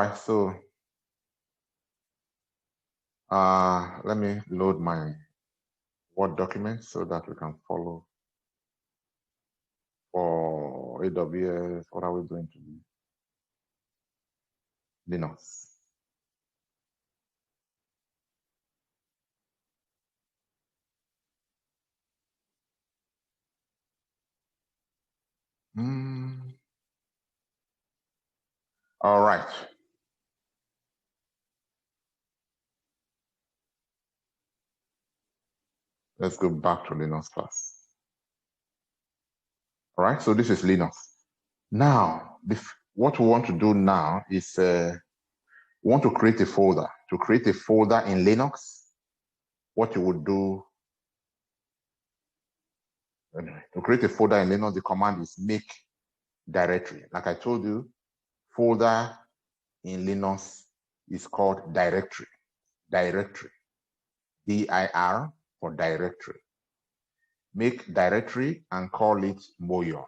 right, so let me load my Word document so that we can follow. For AWS, what are we going to do? Linux. All right. Let's go back to Linux first. All right, so this is Linux. Now, what we want to do now is we want to create a folder. To create a folder in Linux, what you would do, anyway, to create a folder in Linux, the command is make directory. Like I told you, folder in Linux is called directory. Directory. dir for directory. Make directory and call it moyo.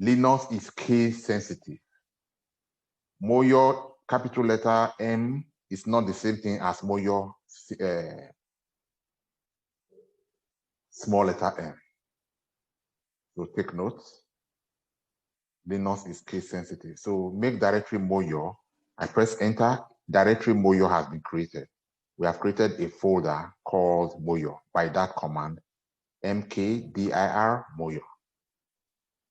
Linux is case sensitive. Moyo, capital letter M, is not the same thing as moyo, small letter m. So take notes. Linux is case sensitive. So make directory moyo. I press enter. Directory moyo has been created. We have created a folder called moyo by that command, mkdir moyo.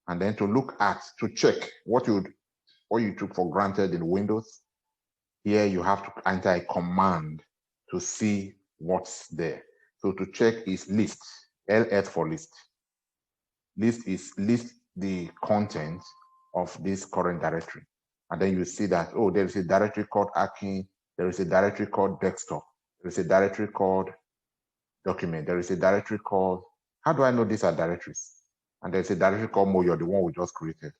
And then to check what you took for granted in Windows, here you have to enter a command to see what's there. So to check is list, ls for list. List is list the content of this current directory. And then you see that, oh, there is a directory called Akin, there is a directory called desktop, there is a directory called document, there is a directory called, how do I know these are directories? And there's a directory called moyo, the one we just created.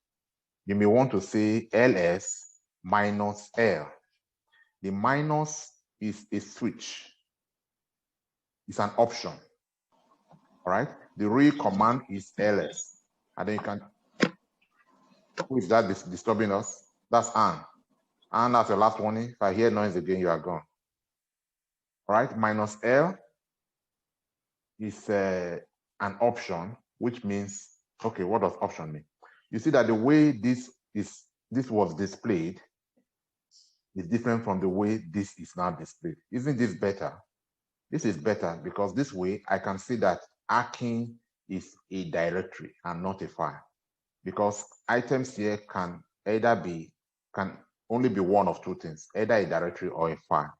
You may want to say ls minus l. The minus is a switch. It's an option. All right. The real command is ls. And then you can, who is that disturbing us? That's Anne. Anne, that's your last warning. If I hear noise again, you are gone. All right. Minus L is an option, which means, okay, what does option mean? You see that the way this was displayed is different from the way this is now displayed. Isn't this better? This is better because this way I can see that Akin is a directory and not a file, because items here can only be one of two things, either a directory or a file.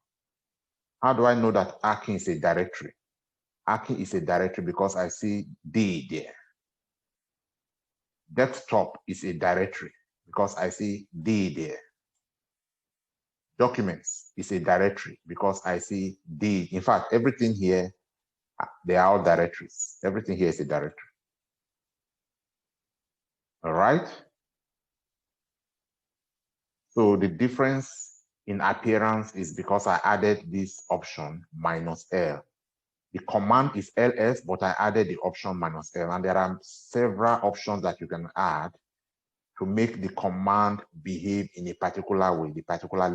How do I know that Akin is a directory? Akin is a directory because I see D there. Desktop is a directory because I see D there. Documents is a directory because I see D. In fact, everything here, they are all directories. Everything here is a directory. All right. So the difference in appearance is because I added this option minus L. The command is ls, but I added the option minus L. And there are several options that you can add to make the command behave in a particular way, the particular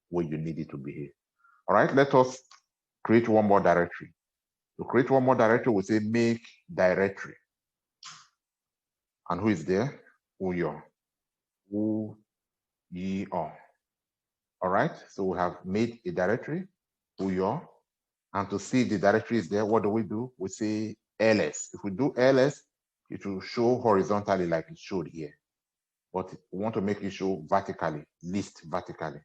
way you need it to behave. All right, let us create one more directory. To create one more directory, we say make directory. And who is there? Uyo. Uyo. All right, so we have made a directory, Uyo. And to see if the directory is there, what do? We say ls. If we do ls, it will show horizontally like it showed here. But we want to make it show vertically, list vertically.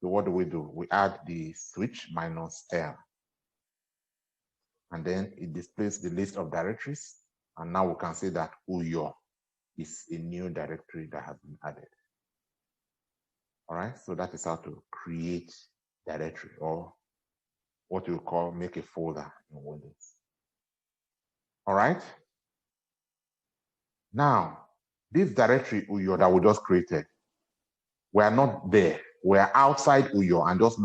So what do? We add the switch minus L. And then it displays the list of directories. And now we can see that Uyo is a new directory that has been added. All right, so that is how to create directory, or what you call make a folder in Windows. All right. Now, this directory Uyo that we just created, we are not there. We are outside Uyo and just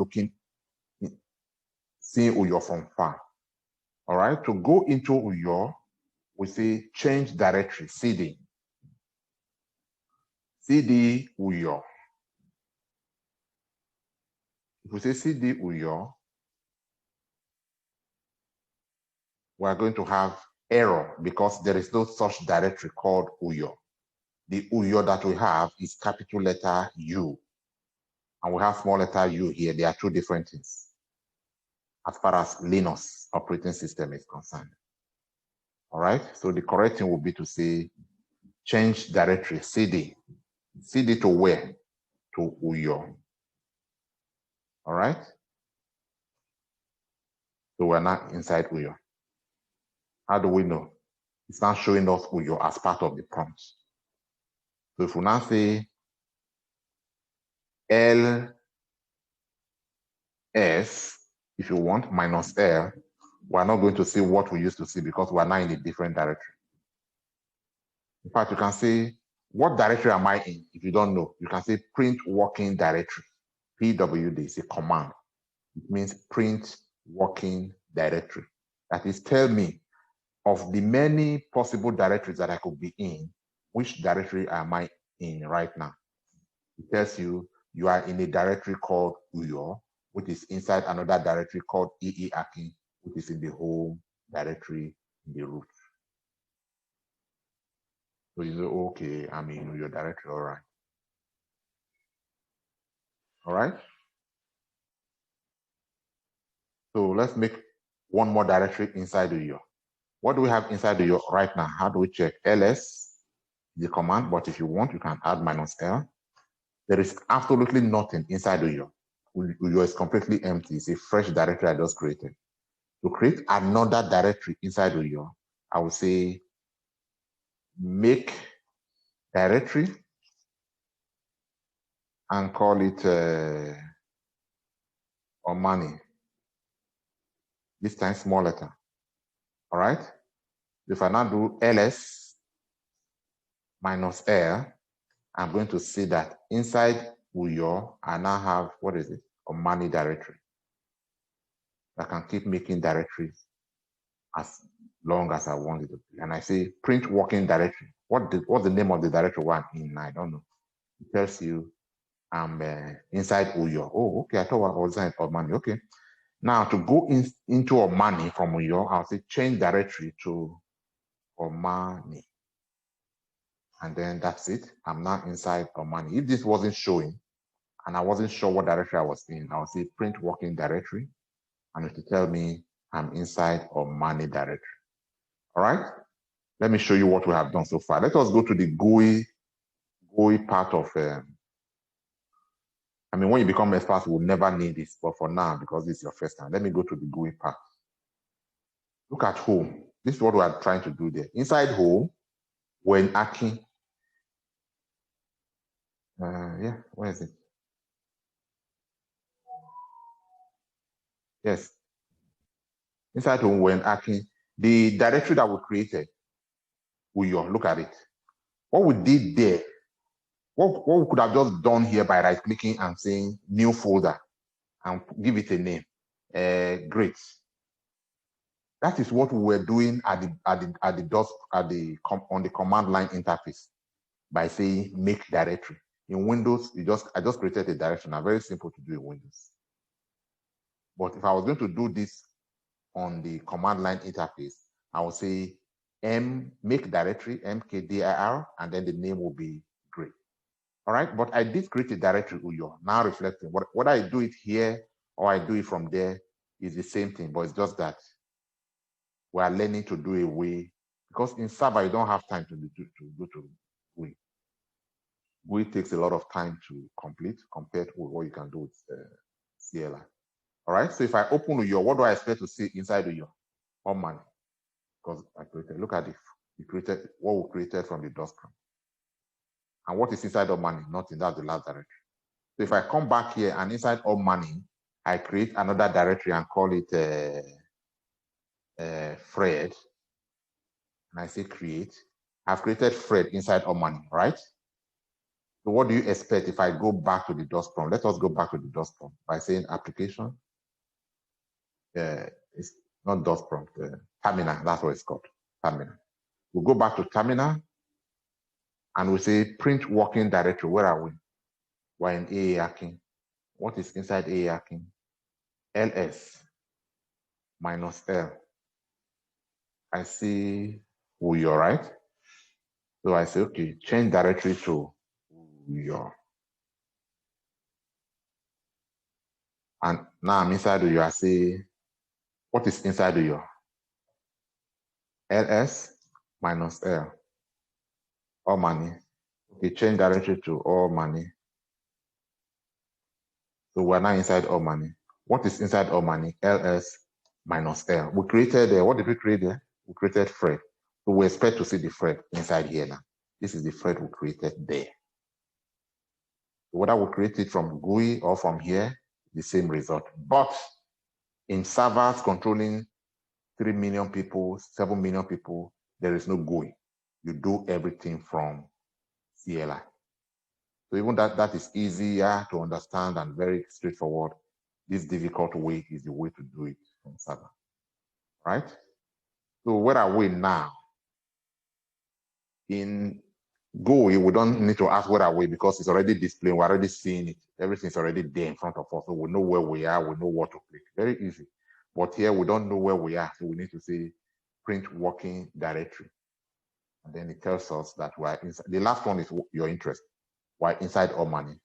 seeing Uyo from far. All right. To go into Uyo, we say change directory, CD. CD Uyo. If we say cd uyo, we are going to have error because there is no such directory called uyo. The uyo that we have is capital letter U, and we have small letter u here. They are two different things as far as Linux operating system is concerned. All right, so the correct thing would be to say change directory cd to where? To uyo. All right, so we're not inside uyo. How do we know? It's not showing us uyo as part of the prompt. So if we now say ls, if you want, minus l, we're not going to see what we used to see because we're now in a different directory. In fact, you can say, what directory am I in? If you don't know, you can say print working directory. PWD is a command. It means print working directory. That is, tell me of the many possible directories that I could be in, which directory am I in right now? It tells you you are in a directory called uyo, which is inside another directory called Akin, which is in the home directory in the root. So you say, okay, I'm in your directory, all right. All right. So let's make one more directory inside uyo. What do we have inside uyo right now? How do we check? ls, the command, but if you want, you can add minus l. There is absolutely nothing inside uyo. Uyo is completely empty. It's a fresh directory I just created. To create another directory inside uyo, I will say make directory and call it Omani. This time small letter. All right. If I now do ls minus l, I'm going to see that inside uyo, I now have, what is it? Omani directory. I can keep making directories as long as I want it to be. And I say print working directory. What's the name of the directory I'm in? I don't know. It tells you I'm inside uyo. Oh, okay. I thought I was inside Omani. Okay. Now to go into Omani from uyo, I'll say change directory to Omani. And then that's it. I'm now inside Omani. If this wasn't showing and I wasn't sure what directory I was in, I'll say print working directory, and it will tell me I'm inside Omani directory. All right. Let me show you what we have done so far. Let us go to the GUI part of, I mean, when you become experts, we'll never need this, but for now, because this is your first time, let me go to the GUI part. Look at home. This is what we are trying to do there. Inside home, we're in Akin. Yeah, where is it? Yes. Inside home, we're in Akin. The directory that we created, look at it. What we did there, what we could have just done here by right-clicking and saying new folder and give it a name, great. That is what we were doing on the command line interface by saying make directory. In Windows, I just created a directory. Now, very simple to do in Windows. But if I was going to do this on the command line interface, I would say make directory, mkdir, and then the name will be great. All right, but I did create a directory uyo. Now reflecting, whether I do it here or I do it from there is the same thing, but it's just that we are learning to do a way, because in Saba, you don't have time to go to GUI. GUI takes a lot of time to complete compared with what you can do with CLI. All right, so if I open uyo, what do I expect to see inside uyo? Omani, because I created, look at it, what we created from the DOS prompt. And what is inside Omani? Nothing, that's the last directory. So if I come back here and inside Omani, I create another directory and call it Fred, and I say create. I've created Fred inside Omani, right? So what do you expect if I go back to the DOS prompt? Let us go back to the DOS prompt by saying application. It's not DOS prompt, terminal, that's what it's called, terminal. We'll go back to terminal and we say print working directory. Where are we? We're in Akin. What is inside A hacking? ls minus L. I see Uyo, right? So I say, okay, change directory to Uyo. And now I'm inside Uyo. I say, what is inside Uyo? ls minus L. All money. Okay, change directory to all money. So we're now inside all money. What is inside all money? ls minus L. We created, what did we create there? We created Fred. So we expect to see the Fred inside here now. This is the Fred we created there. Whether we create it from GUI or from here, the same result. But in servers controlling 3 million people, 7 million people, there is no GUI. You do everything from CLI. So even that is easier to understand and very straightforward. This difficult way is the way to do it from server, right? So where are we now? In GUI, we don't need to ask where are we because it's already displaying, we're already seeing it. Everything's already there in front of us. So we know where we are, we know what to click. Very easy. But here we don't know where we are. So we need to say print working directory. And then it tells us that we're inside. The last one is your interest. We're inside all money.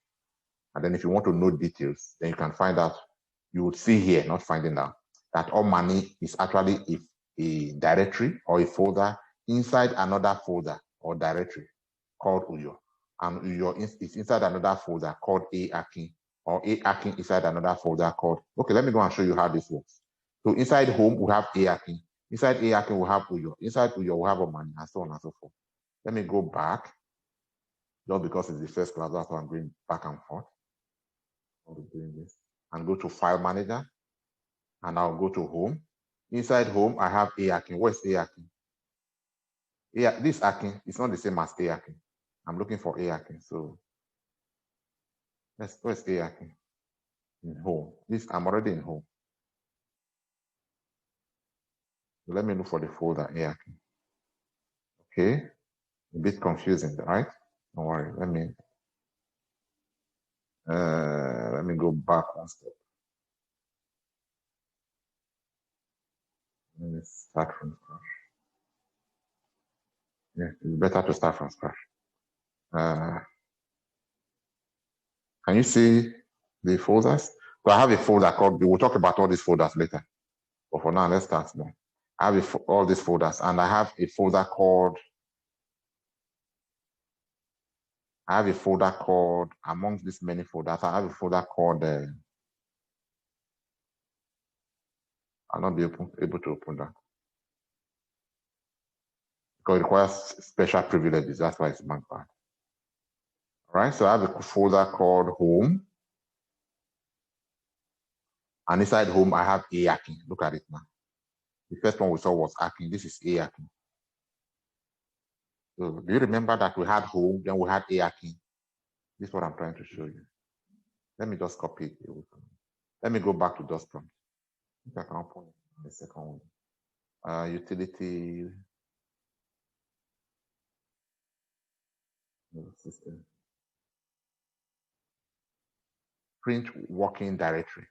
And then if you want to know details, then you can find out, you would see here, not finding out, that all money is actually a directory or a folder inside another folder or directory called Uyo. And Uyo is inside another folder called A-hacking, or A-hacking inside another folder called, okay, let me go and show you how this works. So inside home, we have A-hacking. Inside A-hacking, we have Uyo. Inside Uyo, we have all money, and so on and so forth. Let me go back, just because it's the first class, that's why I'm going back and forth. I'll be doing this. And go to File Manager, and I'll go to Home. Inside Home, I have A-hacking. Where's A-hacking? This hacking is not the same as A-hacking. I'm looking for A-hacking. So where's A-hacking? In Home. I'm already in Home. So let me look for the folder A-hacking. Okay. A bit confusing, right? Don't worry. Let me go back one step. Let me start from scratch. Yeah, it's better to start from scratch. Can you see the folders? So I have a folder called, we'll talk about all these folders later. But for now, let's start now. I have all these folders, and I have a folder called, amongst these many folders, I have a folder called, I'll not be able to open that. Because it requires special privileges, that's why it's marked bad. All right, so I have a folder called Home. And inside Home, I have A-hacking. Look at it now. The first one we saw was hacking. This is A-hacking. So do you remember that we had Home, then we had A-hacking? This is what I'm trying to show you. Let me just copy it. Let me go back to DOS prompt. I think I can open the second one. Utility system. Print working directory.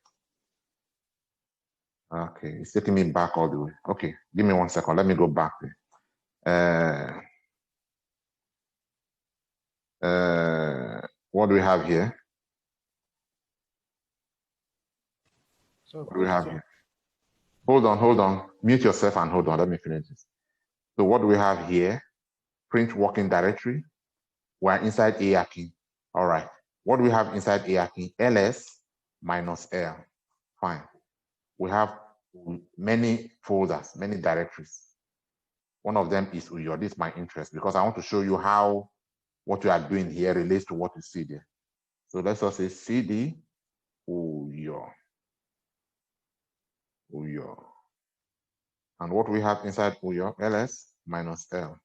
Okay, it's taking me back all the way. Okay, give me 1 second. Let me go back there. What do we have here? What do we have here? Hold on. Mute yourself and hold on. Let me finish this. So what do we have here? Print working directory. We're inside A-hacking. All right. What do we have inside A-hacking? ls minus L. Fine. We have many folders, many directories. One of them is Uyo. This is my interest because I want to show you how what you are doing here relates to what you see there. So let's just say cd Uyo. And what we have inside Uyo, ls minus L.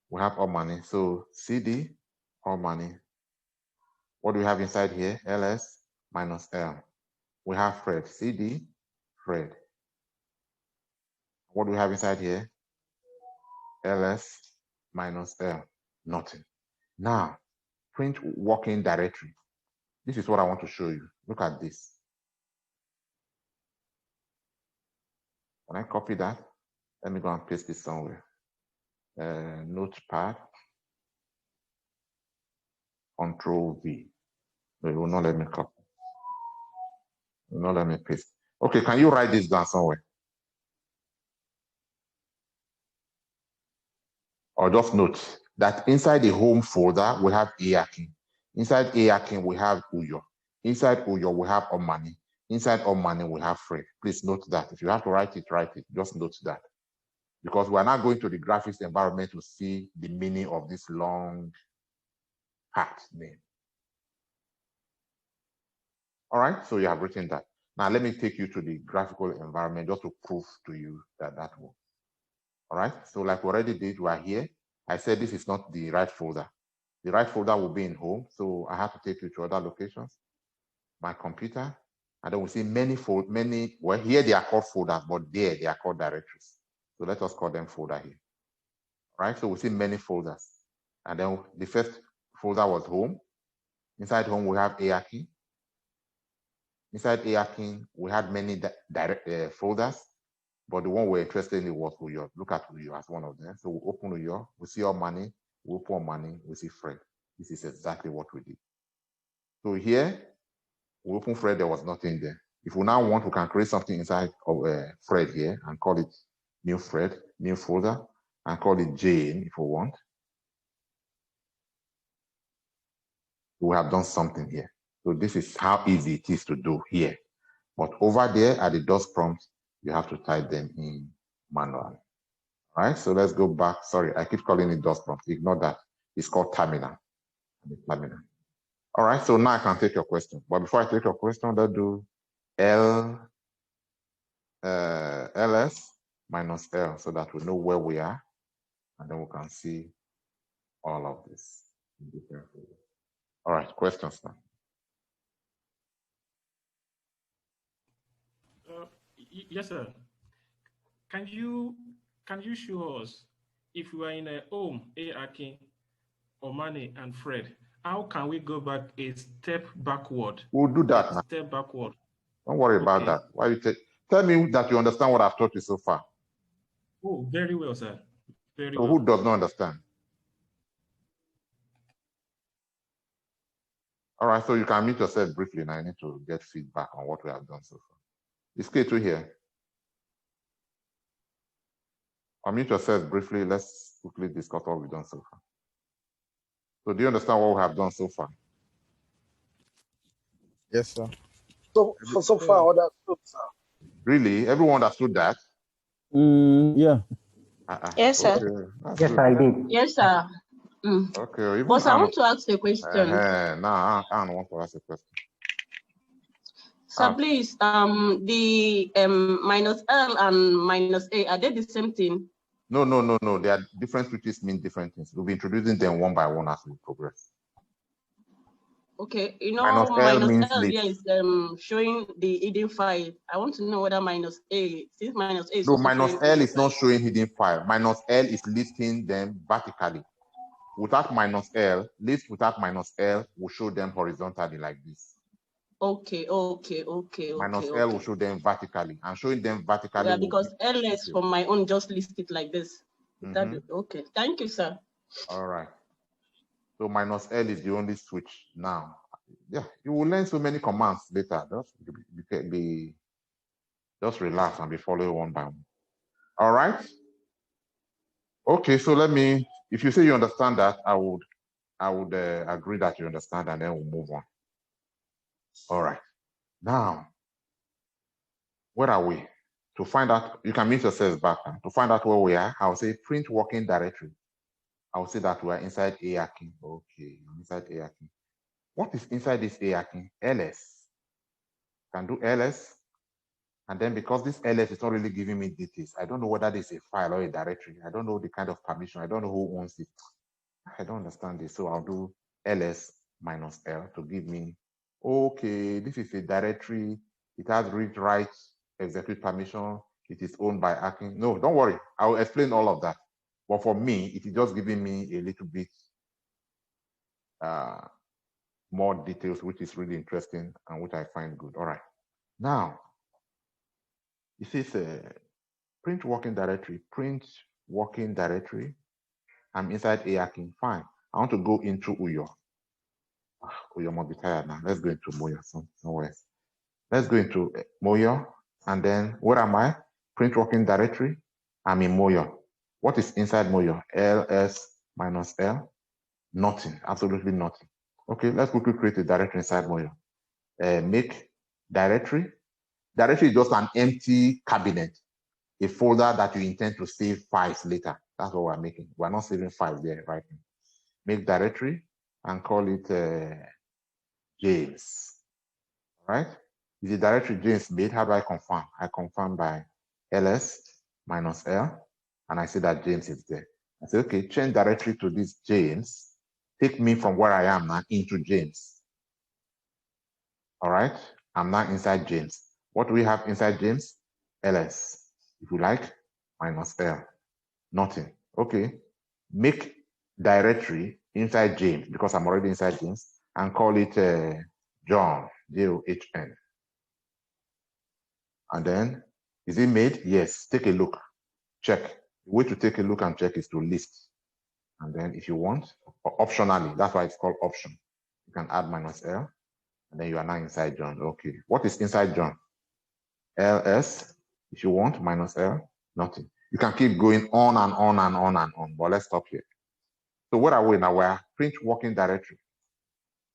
We have all money. So cd all money. What do we have inside here? ls minus L. We have Fred. cd Fred. What do we have inside here? ls minus L. Nothing. Now, print working directory. This is what I want to show you. Look at this. Can I copy that? Let me go and paste this somewhere. Notepad, Control V. No, it will not let me copy. It will not let me paste. Okay, can you write this down somewhere? Or just note that inside the home folder, we have Ayakin. Inside Ayakin, we have Uyo. Inside Uyo, we have Omani. Inside Omani, we have Fred. Please note that. If you have to write it, just note that. Because we're not going to the graphics environment to see the meaning of this long path name. All right, so you have written that. Now let me take you to the graphical environment just to prove to you that that works. All right, so like we already did, we are here. I said this is not the right folder. The right folder will be in home, so I have to take you to other locations. My computer, and then we see well, here they are called folders, but there they are called directories. So let us call them folder here. All right, so we see many folders. And then the first folder was home. Inside home, we have Ayakin. Inside Ayakin, we had many folders, but the one we're interested in was Uyo. Look at Uyo as one of them. So we open Uyo, we see our money, we open our money, we see Fred. This is exactly what we did. So here, we open Fred, there was nothing there. If we now want, we can create something inside of Fred here and call it new Fred, new folder, and call it Jane if we want. We have done something here. So this is how easy it is to do here. But over there at the DOS prompt, you have to type them in manually. All right, so let's go back. Sorry, I keep calling it DOS prompt. Ignore that. It's called terminal. All right, so now I can take your question. But before I take your question, let's do ls minus L so that we know where we are. And then we can see all of this. All right, questions now. Yes, sir. Can you show us if we are in a home, Ayakin, Omani, and Fred, how can we go back a step backward? We'll do that now. Step backward. Don't worry about that. Why you tell me that you understand what I've taught you so far? Oh, very well, sir. Very so well. Who does not understand? All right, so you can mute yourself briefly now. I need to get feedback on what we have done so far. Is K2 here? Unmute yourself briefly. Let's quickly discuss what we've done so far. So do you understand what we have done so far? Yes, sir. So far, understood, sir. Really? Everyone understood that? Yeah. Yes, sir. Okay. Yes, I did. Yes, sir. Okay. But I want to ask a question. Nah, I don't want to ask a question. So please, the minus L and minus A, are they the same thing? No. They are different switches mean different things. We'll be introducing them one by one as we progress. Okay, you know, minus L here is showing the hidden file. I want to know whether minus A, since minus A is no, minus L is not showing hidden file. Minus L is listing them vertically. Without minus L, list without minus L will show them horizontally like this. Okay. Minus L will show them vertically, and showing them vertically. Yeah, because LS from my own just list it like this. Okay, thank you, sir. All right. So minus L is the only switch now. Yeah, you will learn so many commands later. Just relax and be following one by one. All right. Okay, so if you say you understand that, I would agree that you understand, and then we'll move on. All right. Now, where are we? To find out, you can meet yourselves back. To find out where we are, I'll say print working directory. I'll say that we are inside Ayakin. Okay, inside Ayakin. What is inside this Ayakin? ls. Can do ls. And then because this ls is not really giving me details, I don't know whether this is a file or a directory. I don't know the kind of permission. I don't know who owns it. I don't understand this. So I'll do ls minus L to give me, okay, this is a directory. It has read, write, execute permission. It is owned by Ayakin. No, don't worry. I will explain all of that. But for me, it is just giving me a little bit more details, which is really interesting and which I find good. All right. Now, it says print working directory, I'm inside ARKing, fine. I want to go into Uyo. Uyo might be tired now. Let's go into Moyo somewhere. Let's go into Moyo, and then where am I? Print working directory. I'm in Moyo. What is inside Moyo? ls-l, nothing, absolutely nothing. Okay, let's quickly create a directory inside Moyo. Make directory. Directory is just an empty cabinet, a folder that you intend to save files later. That's what we're making. We're not saving files there right now. Make directory and call it James. All right? Is the directory James made? How do I confirm? I confirm by ls-l, and I see that James is there. I say, okay, change directory to this James. Take me from where I am now into James. All right? I'm now inside James. What do we have inside James? ls. If you like, -l. Nothing. Okay. Make directory inside James, because I'm already inside James, and call it John, John. And then, is it made? Yes. Take a look. Check. The way to take a look and check is to list. And then if you want, or optionally, that's why it's called option. You can add -l, and then you are now inside John. Okay. What is inside John? ls. If you want, -l, nothing. You can keep going on and on and on and on, but let's stop here. So where are we now? We're print working directory.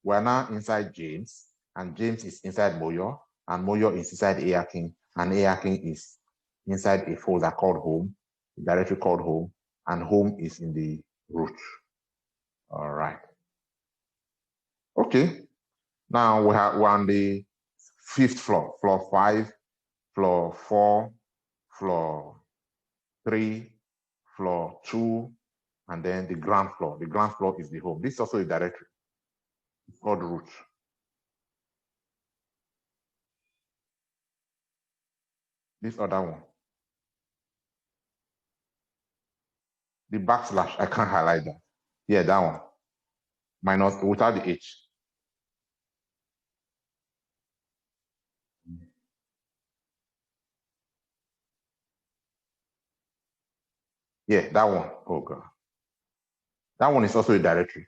We're now inside James, and James is inside Moyo, and Moyo is inside ARKing, and ARKing is inside a folder called home, a directory called home, and home is in the root. All right. Okay. Now we're on the 5th floor, floor 5, floor 4, floor 3, floor 2, and then the ground floor. The ground floor is the home. This is also a directory. It's called root. This other one. The backslash, I can't highlight that. Yeah, that one. Minus without the H. Yeah, that one. Oh God. That one is also a directory.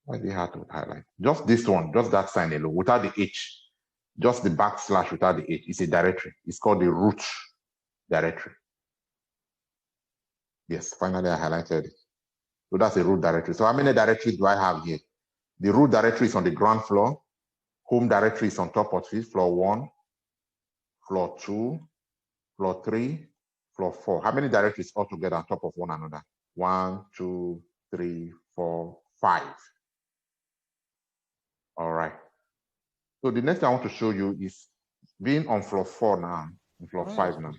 Why do you have to highlight? Just this one, just that sign alone, without the H. Just the backslash without the H. It's a directory. It's called the root directory. Yes, finally I highlighted it. So that's a root directory. So how many directories do I have here? The root directory is on the ground floor. Home directory is on top of it, floor 1, floor 2, floor 3, floor 4. How many directories altogether on top of one another? 1, 2, 3, 4, 5. All right. So the next thing I want to show you is being on floor 4 now, on floor 5 now.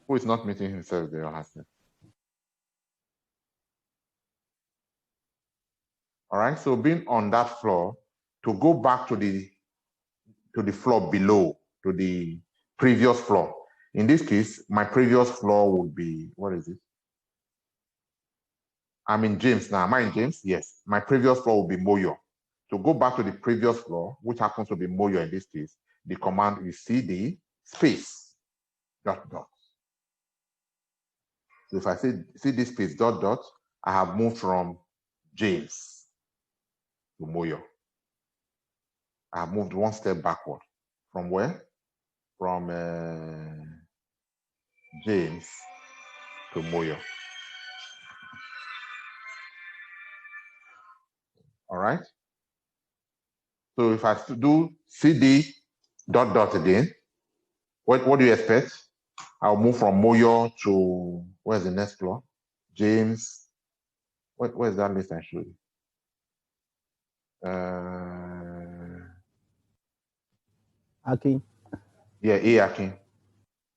Who is not meeting himself there or herself? All right. So being on that floor, to go back to the floor below, to the previous floor. In this case, my previous floor would be, what is it? I'm in James now. Am I in James? Yes. My previous floor will be Moyo. To go back to the previous floor, which happens to be Moyo in this case, the command is cd space ... So if I say cd space ... I have moved from James to Moyo. I have moved one step backward. From where? From James to Moyo. All right. So if I do cd ... again, what do you expect? I'll move from Moyo to, where's the next floor? James. Where's that list I showed you? Akin. Yeah, ARKing.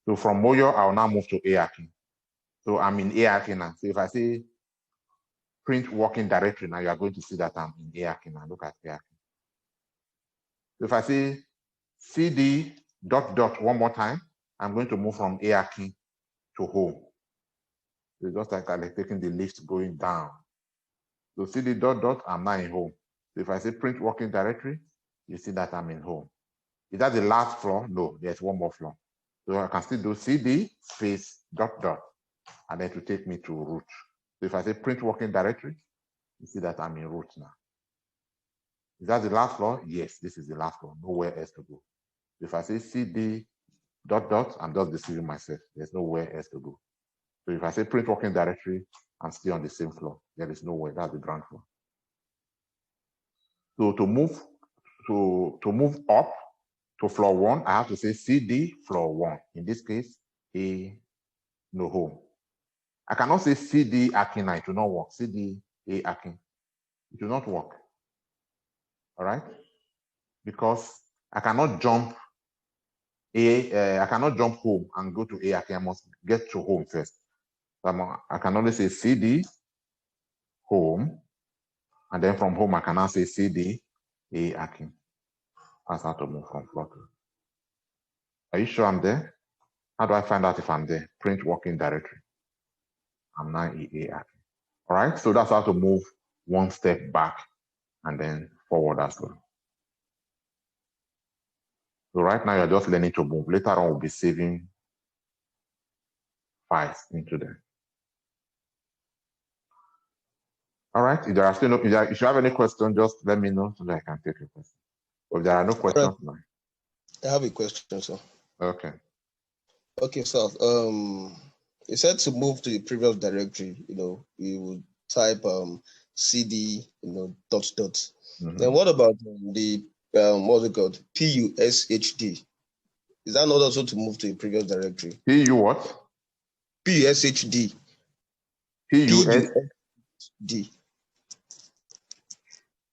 So from Moyo, I'll now move to ARKing. So I'm in ARKing now. So if I say print working directory now, you are going to see that I'm in ARKing now. Look at ARKing. So if I say cd ... one more time, I'm going to move from ARKing to home. So just like I'm taking the lift going down. So cd dot dot, I'm now in home. So if I say print working directory, you see that I'm in home. Is that the last floor? No, there's one more floor. So I can still do cd space dot dot, and then to take me to root. So if I say print working directory, you see that I'm in root now. Is that the last floor? Yes, this is the last floor. Nowhere else to go. If I say cd dot dot, I'm just deceiving myself. There's nowhere else to go. So if I say print working directory, I'm still on the same floor. There is nowhere. That's the ground floor. So to move up to floor 1, I have to say cd floor 1. In this case, a no home. I cannot say cd Akin. It will not work. Cd a Akin. It will not work. All right, because I cannot jump I cannot jump home and go to a Akin. I must get to home first. So I can only say cd home, and then from home I can now say cd a Akin. That's how to move from floor 2. Are you sure I'm there? How do I find out if I'm there? Print working directory. I'm now EA Akin. All right, so that's how to move one step back and then forward as well. So right now you're just learning to move. Later on, we'll be saving files into them. All right, if there are still no, if you have any questions, just let me know so that I can take your question. But if there are no questions, right. I have a question, sir. Okay. Okay, so you said to move to the previous directory, we would type cd, dot dot. Mm-hmm. Then what about the what's it called? PUSHD. Is that not also to move to the previous directory? PU what? PUSHD. PUSD.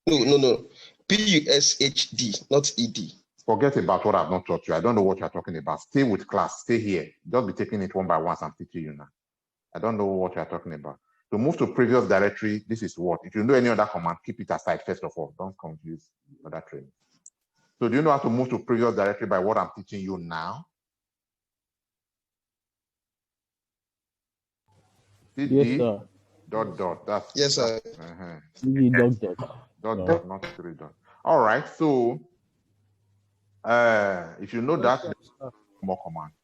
No. PUSHD, not ED. Forget about what I've not taught you. I don't know what you're talking about. Stay with class. Stay here. Just be taking it one by one. I'm teaching you now. I don't know what you're talking about. To move to previous directory, this is what. If you know any other command, keep it aside first of all. Don't confuse other training. So do you know how to move to previous directory by what I'm teaching you now? CD Yes, sir. dot dot. That's yes, sir. CD dot dot. Dot, not 3 dot. All right. So if you know that, more commands.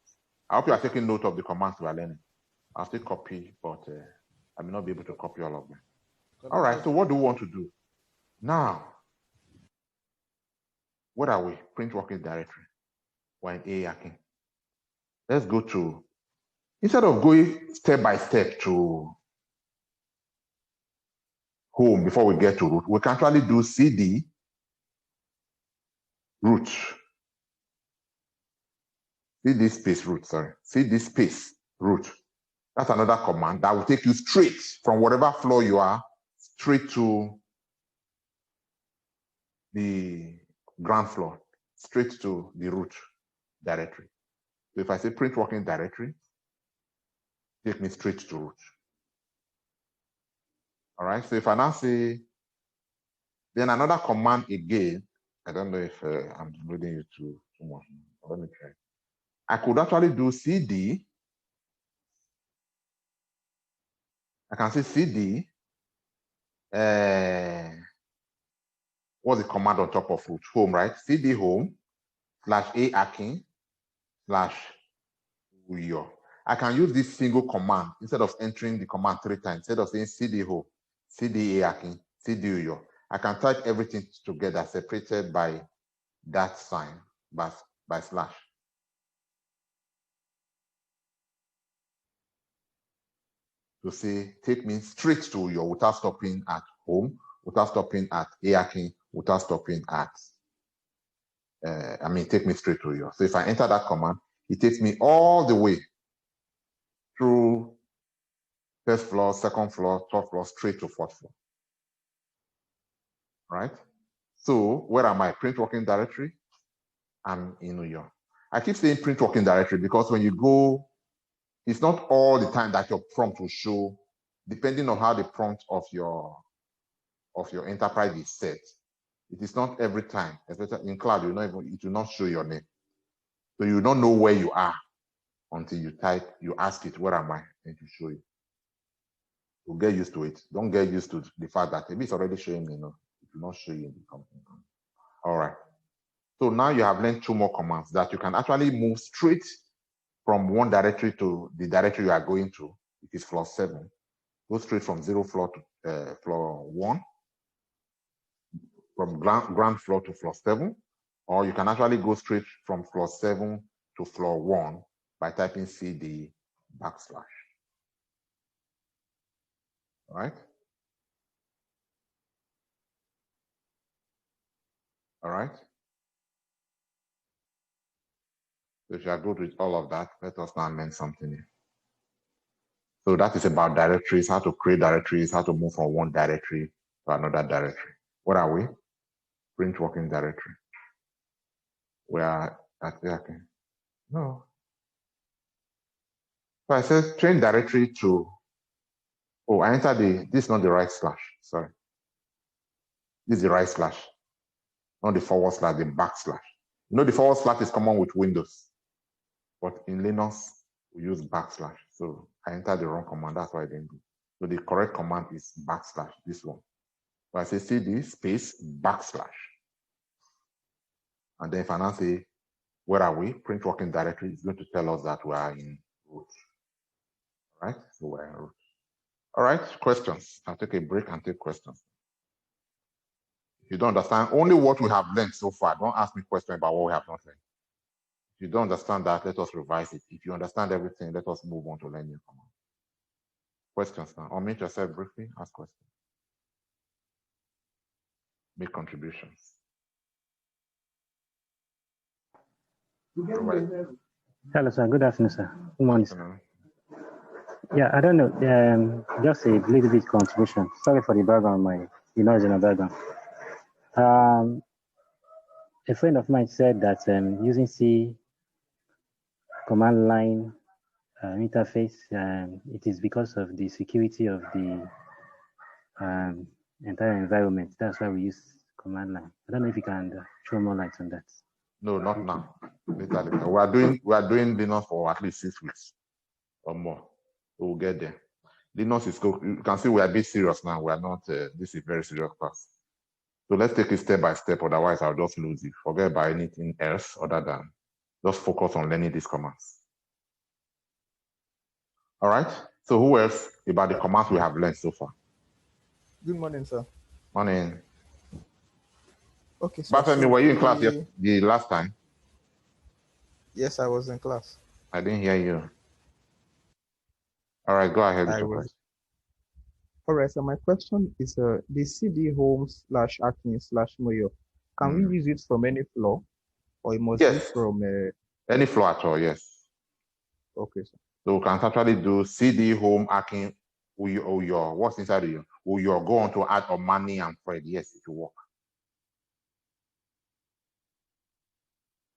I hope you are taking note of the commands we are learning. I'll still copy, but I may not be able to copy all of them. All right. So what do we want to do now? What are we? Print working directory. We're in A Akin. Let's go to, instead of going step by step to home before we get to root, we can actually do cd root. cd space root, sorry. cd space root. That's another command that will take you straight from whatever floor you are, straight to the ground floor, straight to the root directory. So if I say print working directory, take me straight to root. All right, so if I now say, then another command again, I don't know if I'm reading you too much. Let me try. I could actually do cd. I can say cd. What's the command on top of root? Home, right? cd home / a Akin / uyo. I can use this single command instead of entering the command 3 times. Instead of saying cd home, cd a Akin, cd uyo. I can type everything together, separated by that sign, by slash. To say, take me straight to uyo without stopping at home, without stopping at a Akin, without stopping at, take me straight to uyo. So if I enter that command, it takes me all the way through first floor, second floor, third floor, straight to fourth floor. Right? So where am I? Print working directory. I'm in New York. I keep saying print working directory because when you go, it's not all the time that your prompt will show, depending on how the prompt of your enterprise is set. It is not every time, especially in cloud, it will not show your name. So you don't know where you are until you ask it, where am I? And to show you. We'll get used to it. Don't get used to the fact that maybe it's already showing me, it will not show you in the company. All right. So now you have learned 2 more commands that you can actually move straight from one directory to the directory you are going to. It is floor 7. Go straight from 0 floor to floor 1, from ground floor to floor 7, or you can actually go straight from floor 7 to floor 1 by typing cd \. All right. All right. So if you are good with all of that, let us now learn something here. So that is about directories, how to create directories, how to move from one directory to another directory. What are we? Print working directory. We are at, okay. No. So I said change directory to, oh, I entered this is not the right slash, sorry. This is the right slash, not the // the \. The / is common with Windows, but in Linux, we use \. So I entered the wrong command, that's why I didn't do. So the correct command is \, this one. So I say cd space \. And then if I now say, where are we? Print working directory, it's going to tell us that we are in root. All right, so we're in root. All right, questions. I'll take a break and take questions. If you don't understand only what we have learned so far, don't ask me questions about what we have not learned. If you don't understand that, let us revise it. If you understand everything, let us move on to learn new command. Questions now. Unmute yourself briefly, ask questions. Make contributions. Hello, sir. Good afternoon, sir. Good morning, sir. Yeah, I don't know. Just a little bit contribution. Sorry for the background, the noise in the background. A friend of mine said that using C command line interface, it is because of the security of the entire environment. That's why we use command line. I don't know if you can throw more light on that. No, not now. Later. We are doing Linux for at least 6 weeks or more. We'll get there. Linux is good. You can see we are a bit serious now. We are not. This is very serious class. So let's take it step by step. Otherwise, I'll just lose you. Forget about anything else other than just focus on learning these commands. All right. So who else about the commands we have learned so far? Good morning, sir. Morning. Okay, so were you in class the last time? Yes, I was in class. I didn't hear you. All right, go ahead with your question. All right, so my question is the cd home /admin/moyo. Can we use it from any floor, or it must be from any floor at all? Yes. Okay, sir. So we can actually do cd home akin uyo. What's inside of you? Uyo go on to add Omani and Fred. Yes, it will work.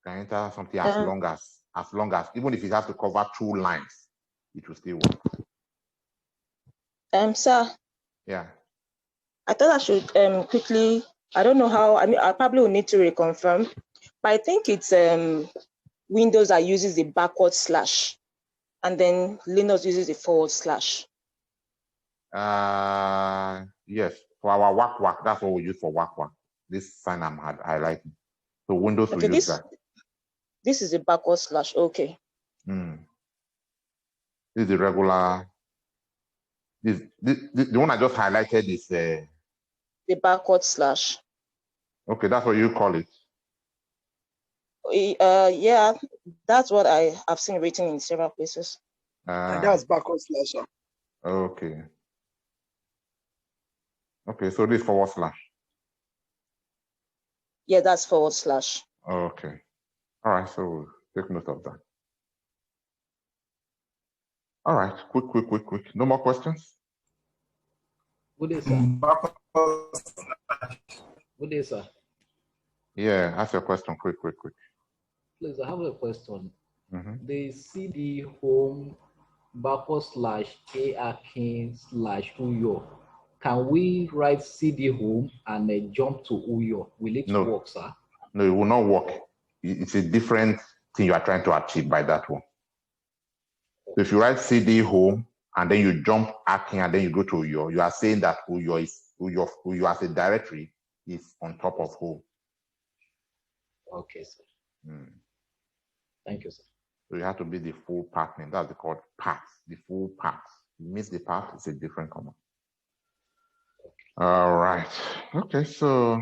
Can enter something as long as even if it has to cover 2 lines, it will still work. Sir. Yeah. I thought I should quickly. I don't know how. I mean, I probably will need to reconfirm, but I think it's Windows that uses the /, and then Linux uses the /. Yes, for our WAC, that's what we use for WAC. This sign I'm highlighting. So Windows will use that. This is a /. Okay. This is the regular. The one I just highlighted is the /. Okay, that's what you call it. Yeah, that's what I have seen written in several places. And that's /. Okay. Okay, so this /. Yeah, that's /. Okay. All right, so we'll take note of that. All right, quick. No more questions? Good day, sir. Good day, sir. Yeah, ask your question quick. Please, I have a question. The cd home /akin/uyo. Can we write cd home and jump to uyo? Will it work, sir? No, it will not work. It's a different thing you are trying to achieve by that one. So if you write cd home and then you jump Akin, and then you go to Uyo, you are saying that Uyo as a directory is on top of home. Okay, sir. Mm. Thank you, sir. So you have to be the full path name. That's called path, the full path. You miss the path, it's a different command. Okay. All right. Okay, so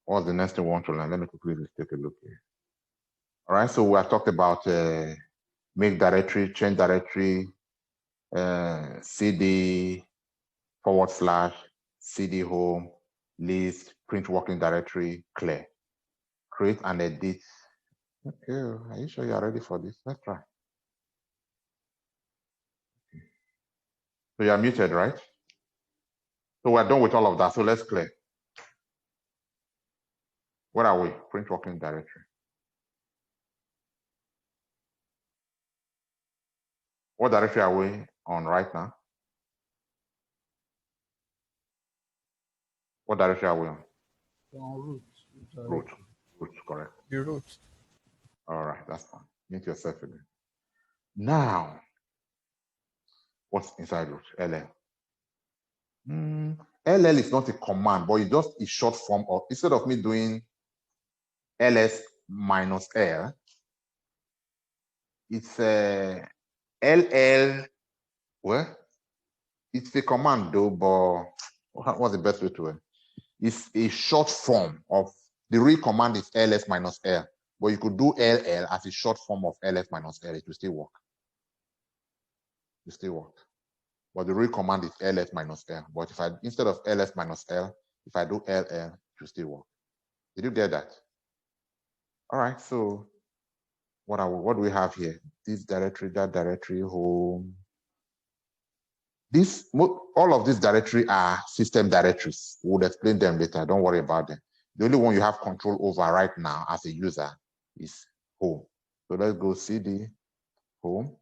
what's the next thing we want to learn? Let me quickly take a look here. All right, so we have talked about make directory, change directory, CD / CD home, list, print working directory, clear. Create and edit. Okay, are you sure you are ready for this? Let's try. So you are muted, right? So we're done with all of that. So let's clear. Where are we? Print working directory. What directory are we on right now? What directory are we on? Root. Root, correct. The root. All right, that's fine. Mute yourself again. Now, what's inside root? LL. LL is not a command, but it's just a short form of, instead of me doing ls minus l, it's ll, well, it's a command though, but what's the best way to it? It's a short form of, the real command is ls minus l, but you could do ll as a short form of ls minus l, it will still work. It still work. But the real command is ls minus l. But if I, instead of ls minus l, if I do ll, it will still work. Did you get that? All right, so what do we have here? This directory, that directory, home. All of these directories are system directories. We'll explain them later. Don't worry about them. The only one you have control over right now as a user is home. So let's go cd home.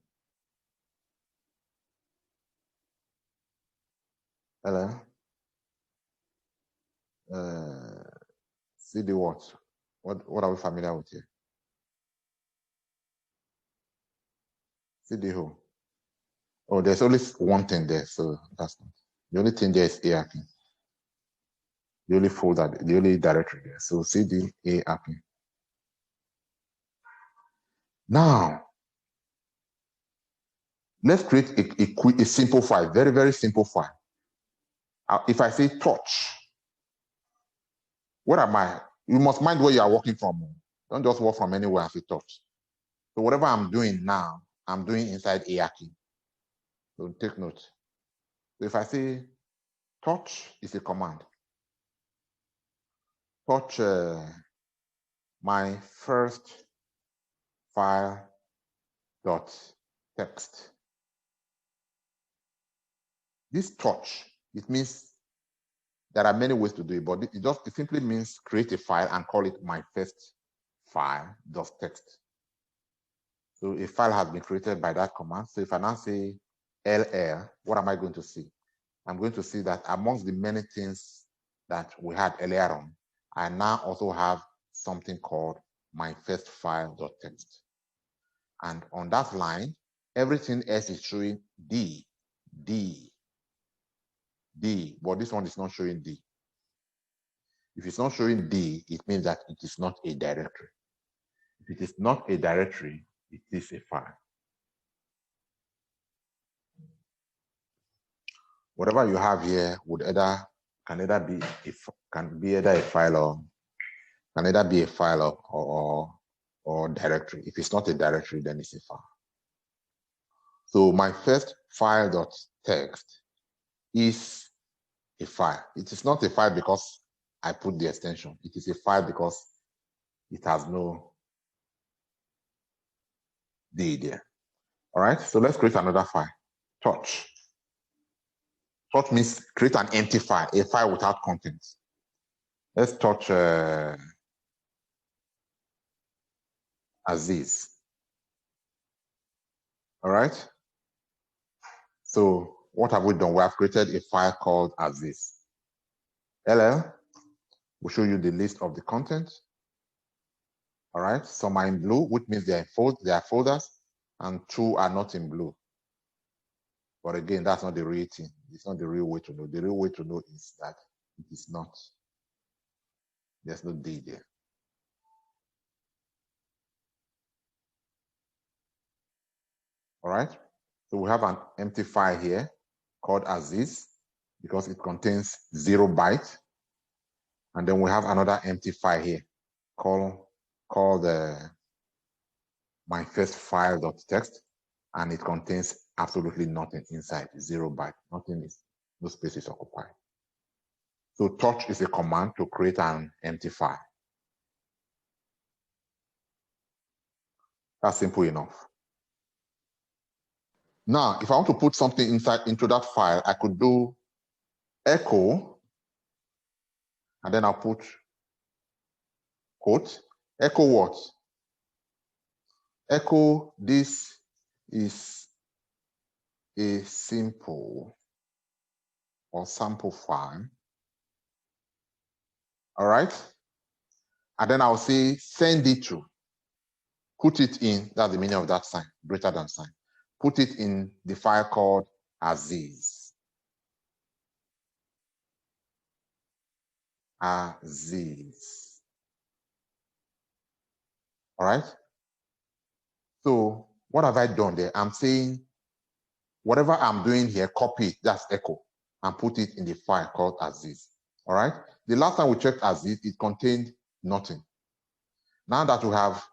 Hello. cd what? What are we familiar with here? cd home. Oh, there's only one thing there, so that's not. The only thing there is ARP. The only folder, the only directory there. So cd ARP. Now, let's create a simple file, very, very simple file. If I say touch, where am I? You must mind where you are working from. Don't just work from anywhere and say touch. So whatever I'm doing now, I'm doing inside ARP. So take note. So if I say touch is a command. Touch my first file dot text. This touch, it means there are many ways to do it, but it simply means create a file and call it my first file dot text. So a file has been created by that command. So if I now say ll, what am I going to see? I'm going to see that amongst the many things that we had earlier on, I now also have something called my first file dot text. And on that line, everything else is showing D, but this one is not showing D. If it's not showing D, it means that it is not a directory. If it is not a directory, it is a file. Whatever you have here can either be a file or directory. If it's not a directory, then it's a file. So my first file dot text is a file. It is not a file because I put the extension. It is a file because it has no D there. All right, so let's create another file. Touch. Touch means create an empty file, a file without contents. Let's touch Aziz. All right. So what have we done? We have created a file called Aziz. LL will show you the list of the contents. All right, some are in blue, which means they are folders, and 2 are not in blue. But again, that's not the real thing. It's not the real way to know. The real way to know is that it is not. There's no D there. All right, so we have an empty file here called Aziz because it contains 0 bytes. And then we have another empty file here called my first file.txt, and it contains absolutely nothing inside, 0 byte, nothing is, no space is occupied. So touch is a command to create an empty file. That's simple enough. Now, if I want to put something into that file, I could do echo, and then I'll put quote, echo what? Echo, this is a simple or sample file. All right. And then I'll say send it to, put it in, that's the meaning of that sign, greater than sign. Put it in the file called Aziz. Aziz. All right. So what have I done there? I'm saying whatever I'm doing here, copy it, that's echo, and put it in the file called Aziz. All right. The last time we checked Aziz, it contained nothing. Now that we have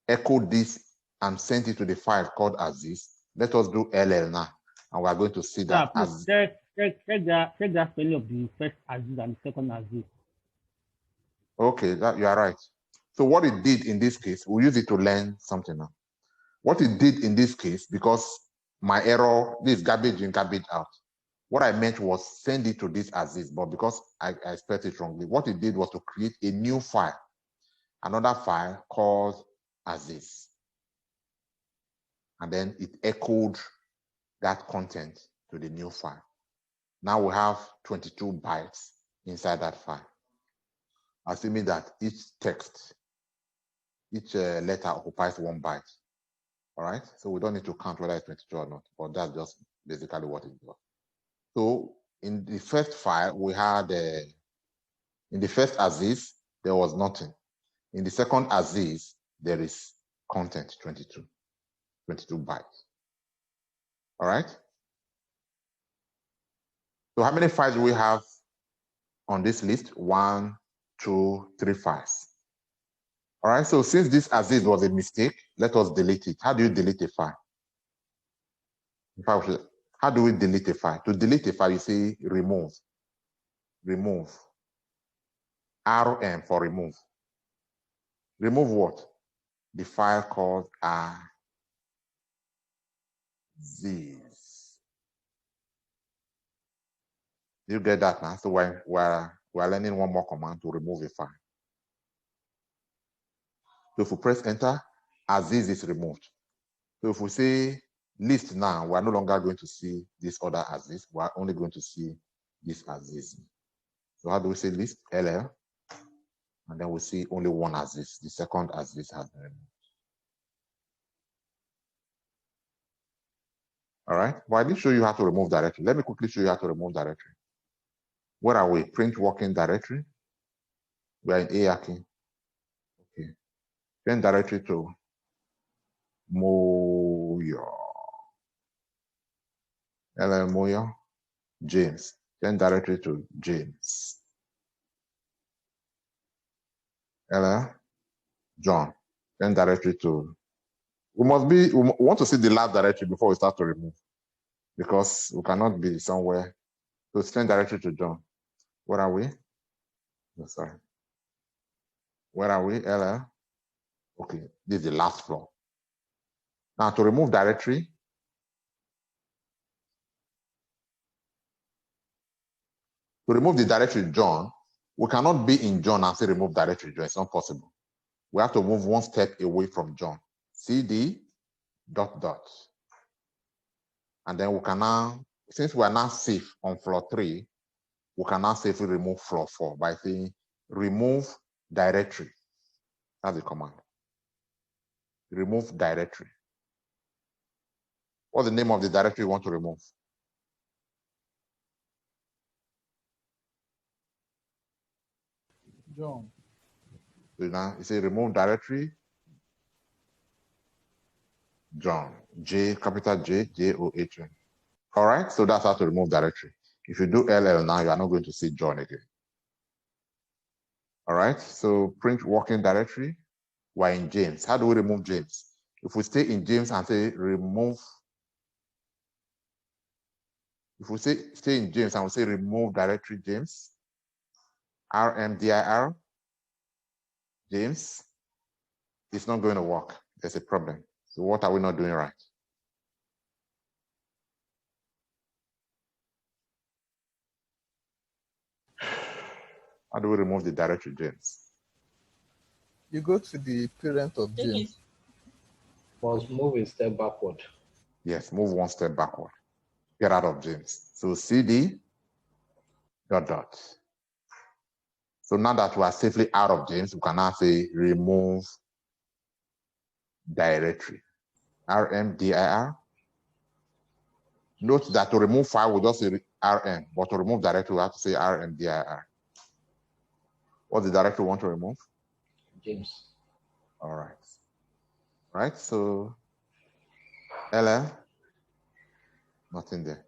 echoed this and sent it to the file called Aziz, let us do LL now. And we are going to see that as check that spelling of the first Aziz and the second Aziz. Okay, you are right. So what it did in this case, we'll use it to learn something now. What it did in this case, because my error, this garbage in, garbage out, what I meant was send it to this Aziz, but because I spelled it wrongly, what it did was to create a new file, another file called Aziz. And then it echoed that content to the new file. Now we have 22 bytes inside that file, assuming that each text, each letter occupies 1 byte. All right, so we don't need to count whether it's 22 or not, but that's just basically what it does. So in the first file, we had, in the first Aziz, there was nothing. In the second Aziz, there is content, 22 bytes. All right. So how many files do we have on this list? 1, 2, 3 files. All right, so since this Aziz was a mistake, let us delete it. How do you delete a file? How do we delete a file? To delete a file, you say remove. Remove. RM for remove. Remove what? The file called Aziz. You get that now? So we're learning one more command to remove a file. So if we press enter, Aziz is removed. So if we say list now, we're no longer going to see this other Aziz. We're only going to see this Aziz. So how do we say list? LL. And then we see only one Aziz. The second Aziz has been removed. All right. Well, I didn't show you how to remove directory. Let me quickly show you how to remove directory. Where are we? Print working directory. We are in ARKing. Okay. Change directory to Moyo. LL Moyo. James. Change directory to James. LL John. Change directory to. We want to see the last directory before we start to remove, because we cannot be somewhere. So change directory to John. Where are we? No, sorry. Where are we? LL. Okay, this is the last floor. Now to remove directory, to remove the directory John, we cannot be in John and say remove directory John. It's not possible. We have to move one step away from John. CD ... And then we can now, since we are now safe on floor 3, we can now safely remove floor 4 by saying remove directory. That's the command. remove directory. What's the name of the directory you want to remove? John. So now you say remove directory, John, J, capital J, J-O-H-N. All right, so that's how to remove directory. If you do LL now, you are not going to see John again. All right, so print working directory, we're in James. How do we remove James? If we stay in James and say remove, if we stay in James and we say remove directory James, RMDIR, James, it's not going to work. There's a problem. So what are we not doing right? How do we remove the directory James? You go to the parent of James. Must move a step backward. Yes, move one step backward. Get out of James. So CD ... So now that we are safely out of James, we can now say remove directory. RMDIR. Note that to remove file, we just say RM, but to remove directory, we have to say RMDIR. What's the directory we want to remove? James. All right. Right, so LL, nothing there.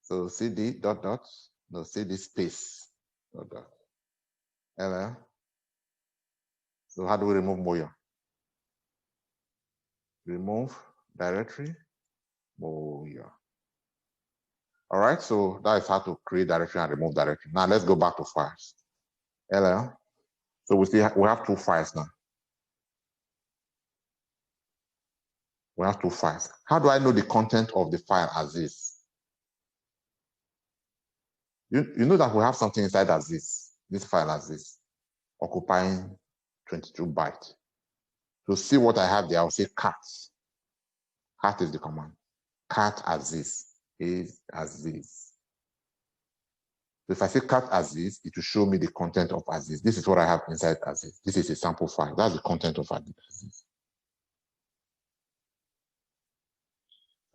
So CD ... no, CD space ... LL. So how do we remove Moyo? Remove directory, Moyo. All right, so that is how to create directory and remove directory. Now let's go back to files. LL. So we have two files now. We have two files. How do I know the content of the file as is? You know that we have something inside as this file as this, occupying 22 bytes. To see what I have there, I'll say cat. Cat is the command. Cat as this is as this. So if I say cat as this, it will show me the content of as this. This is what I have inside as this. This is a sample file. That's the content of as this.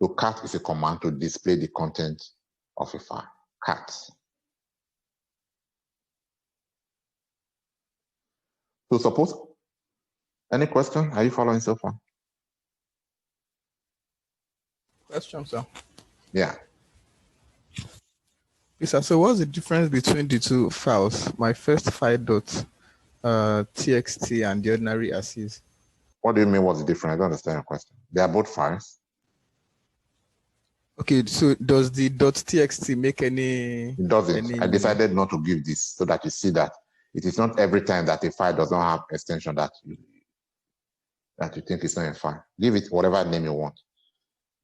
So cat is a command to display the content of a file. Cat. So suppose, any question? Are you following so far? Question, sir. Yeah. Yes, sir. So what's the difference between the two files? My first file .txt and the ordinary as is. What do you mean what's the difference? I don't understand your question. They are both files. Okay, so does the .txt make any... It doesn't. I decided not to give this so that you see that it is not every time that a file does not have extension that you think it's not a file. Give it whatever name you want.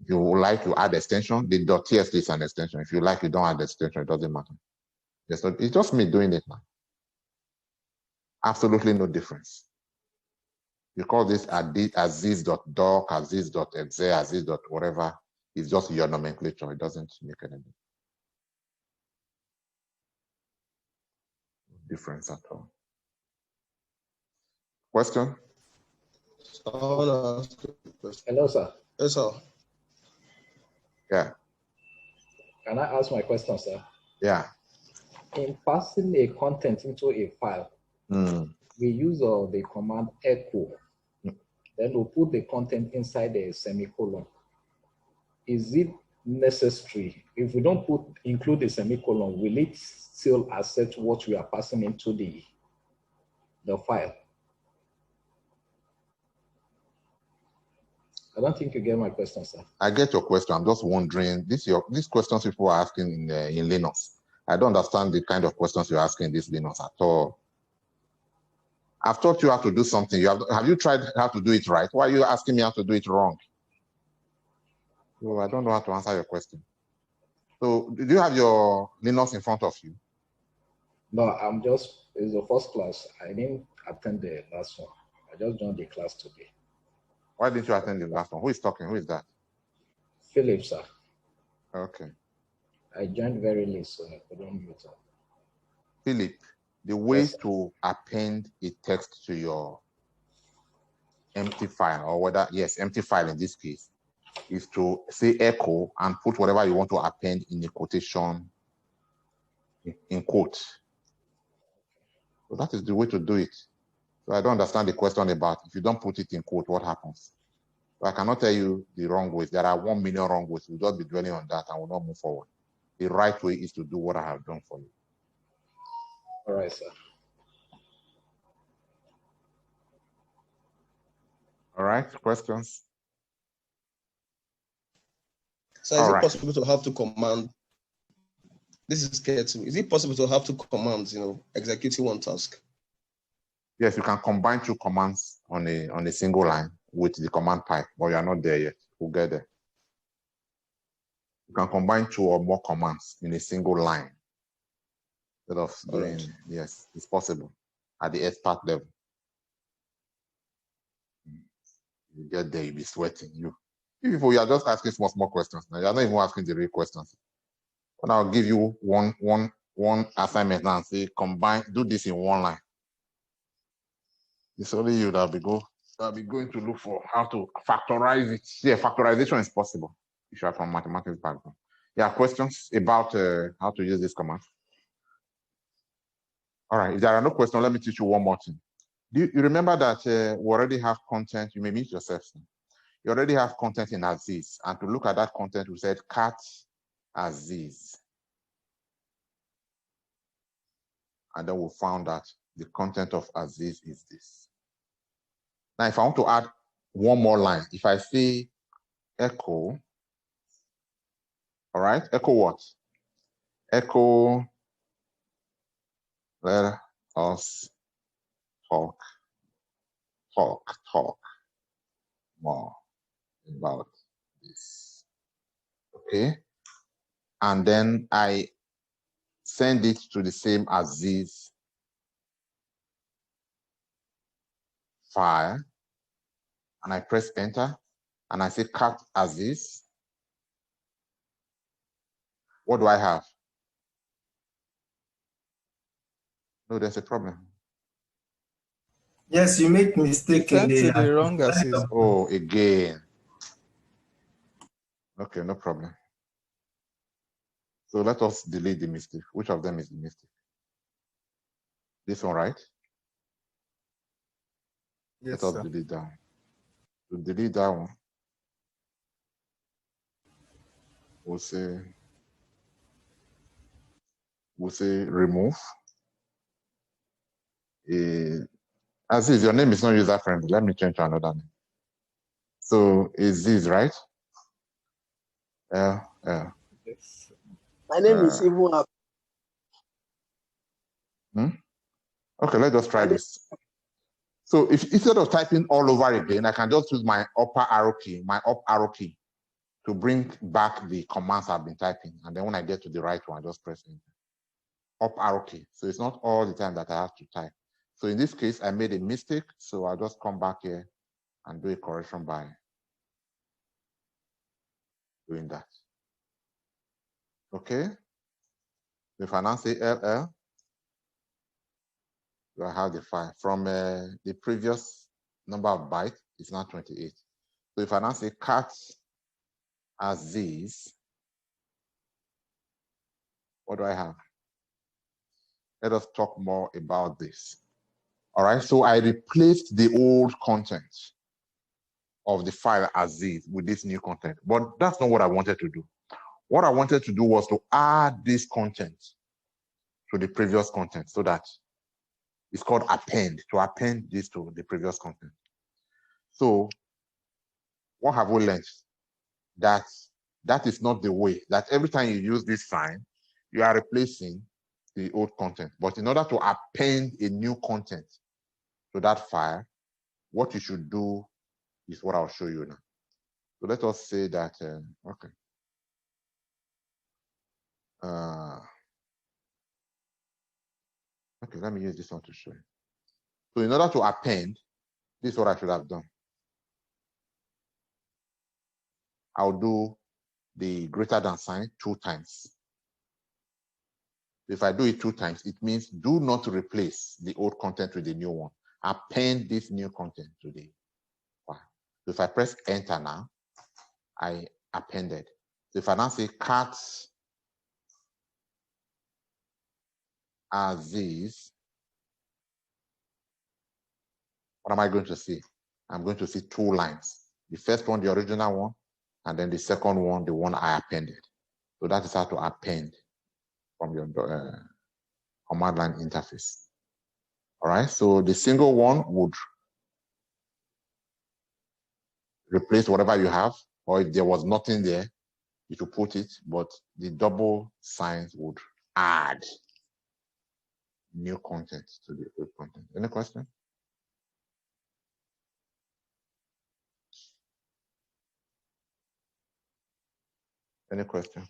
If you would like to add extension, the .txt is an extension. If you like, you don't add extension, it doesn't matter. It's just me doing it now. Absolutely no difference. You call this aziz.doc, aziz.exe, aziz.whatever. It's just your nomenclature. It doesn't make any difference at all. Question? Hello, sir. Yes, sir. Yeah. Can I ask my question, sir? Yeah. In passing a content into a file, we use the command echo. Then we'll put the content inside a semicolon. Is it necessary? If we don't include the semicolon, will it still accept what we are passing into the file? I don't think you get my question, sir. I get your question. I'm just wondering, these questions people are asking in Linux. I don't understand the kind of questions you're asking in this Linux at all. I've taught you how to do something. Have you tried how to do it right? Why are you asking me how to do it wrong? So I don't know how to answer your question. So do you have your Linux in front of you? No, it's the first class. I didn't attend the last one. I just joined the class today. Why didn't you attend the last one? Who is talking? Who is that? Philip, sir. Okay. I joined very late, so I couldn't mute up. Philip, the ways to append a text to your empty file, or whether, yes, empty file in this case, is to say echo and put whatever you want to append in a quotation, in quote. So that is the way to do it. So I don't understand the question about if you don't put it in quote, what happens? So I cannot tell you the wrong ways. There are 1 million wrong ways. We'll just be dwelling on that and we'll not move forward. The right way is to do what I have done for you. All right, sir. All right, questions? So is it possible to have to command? This is scared to me. Is it possible to have two commands, executing one task? Yes, you can combine 2 commands on a single line with the command pipe, but you are not there yet. We'll get there. You can combine 2 or more commands in a single line. Instead of doing, yes, it's possible at the expert level. You get there, you'll be sweating. You people, you are just asking small questions. Now you're not even asking the real questions. And I'll give you one assignment now and say, do this in 1 line. It's only you that'll be going to look for how to factorize it. Yeah, factorization is possible if you are from mathematics background. Yeah, questions about how to use this command? All right, if there are no questions, let me teach you one more thing. You remember that we already have content? You may mute yourself. You already have content in Aziz, and to look at that content, we said cat Aziz. And then we found that the content of Aziz is this. Now, if I want to add one more line, if I say echo, all right, echo what? Echo, let us talk more about this. Okay. And then I send it to the same Aziz file, and I press enter, and I say cat Aziz. What do I have? No, there's a problem. Yes, you make mistake in the wrong Aziz. Oh, again. Okay, no problem. So let us delete the mistake. Which of them is the mistake? This one, right? Yes, let us delete that one. To delete that one, we'll say remove. Aziz, your name is not user friendly. Let me change to another name. So is this right? Yeah. Yes. My name is Ibu. Okay, let's just try this. So if instead of typing all over again, I can just use my up arrow key to bring back the commands I've been typing. And then when I get to the right one, I just press enter. Up arrow key. So it's not all the time that I have to type. So in this case, I made a mistake. So I'll just come back here and do a correction by doing that. Okay. If I now say LL, I have the file from the previous number of bytes. It's now 28. So if I now say cat Aziz, what do I have? Let us talk more about this. All right, so I replaced the old content of the file Aziz with this new content, but that's not what I wanted to do. What I wanted to do was to add this content to the previous content so that it's called append, to append this to the previous content. So what have we learned? That is not the way, that every time you use this sign, you are replacing the old content. But in order to append a new content to that file, what you should do is what I'll show you now. So let us say that, okay. Okay, let me use this one to show you. So in order to append, this is what I should have done. I'll do the greater than sign 2 times. If I do it 2 times, it means do not replace the old content with the new one. Append this new content to the So if I press enter now, I appended. So if I now say cat as these, what am I going to see? I'm going to see 2 lines. The first one, the original one, and then the second one, the one I appended. So that is how to append from your command line interface. All right, so the single one would replace whatever you have, or if there was nothing there, you should put it, but the double signs would add new content to the old content. Any question? Any question?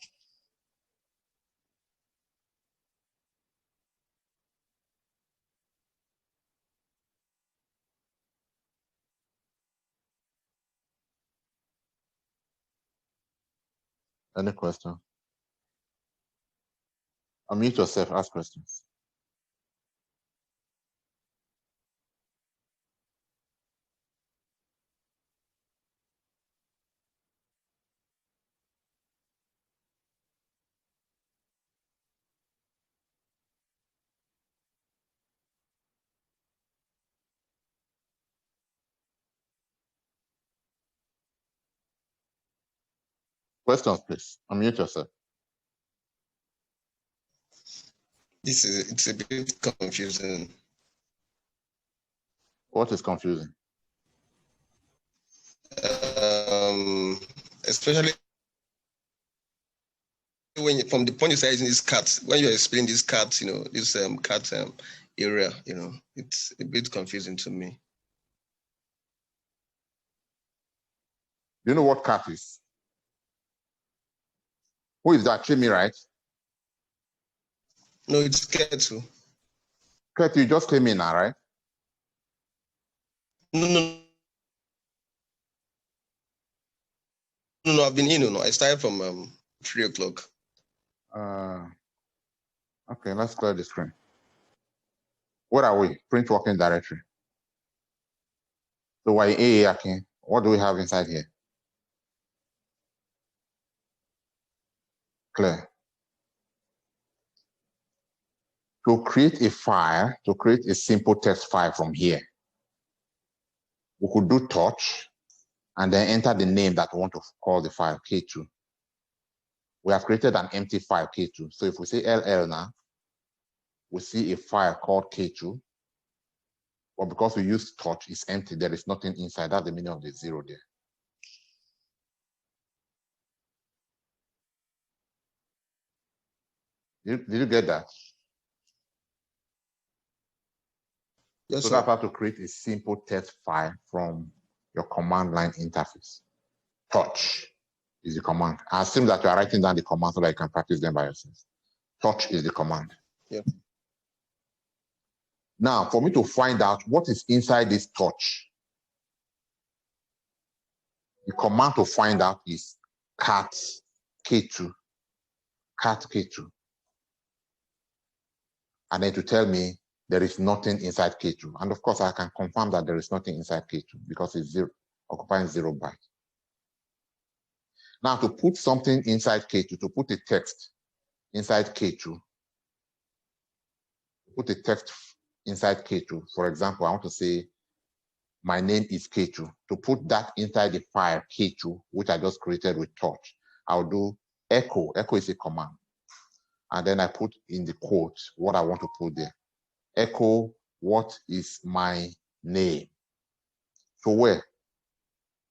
Any question? Unmute yourself, ask questions. Questions, please. Unmute yourself. It's a bit confusing. What is confusing? Especially when from the point you say using these cards, when you're explaining these cards, this card area, it's a bit confusing to me. Do you know what cat is? Who is that? Chimi, right? No, it's Ketu. Ketu, you just came in now, right? No, I've been in. I started from 3 o'clock. Okay, let's clear the screen. Where are we? Print working directory. So we're in AARking. What do we have inside here? Clear. To create a file, to create a simple text file from here, we could do touch and then enter the name that we want to call the file, K2. We have created an empty file, K2. So if we say LL now, we see a file called K2. But because we use touch, it's empty. There is nothing inside. That's the meaning of the 0 there. Did you get that? Yes, so sir. that's how to create a simple text file from your command line interface. Touch is the command. I assume that you are writing down the command so that you can practice them by yourself. Touch is the command. Yeah. Now, for me to find out what is inside this touch, the command to find out is cat K2. Cat K2. And then to tell me there is nothing inside K2. And of course, I can confirm that there is nothing inside K2 because it's occupying 0 byte. Now, to put something inside K2, to put a text inside K2, put a text inside K2. For example, I want to say, my name is K2. To put that inside the file K2, which I just created with touch, I'll do echo. Echo is a command. And then I put in the quotes what I want to put there. Echo, what is my name? So where?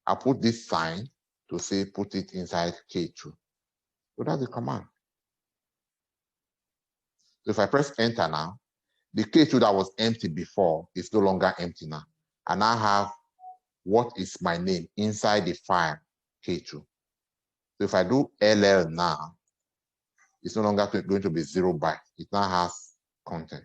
I put this sign to say put it inside K2. So that's the command. So if I press enter now, the K2 that was empty before is no longer empty now. And I have what is my name inside the file K2. So if I do LL now, it's no longer going to be 0 byte. It now has content.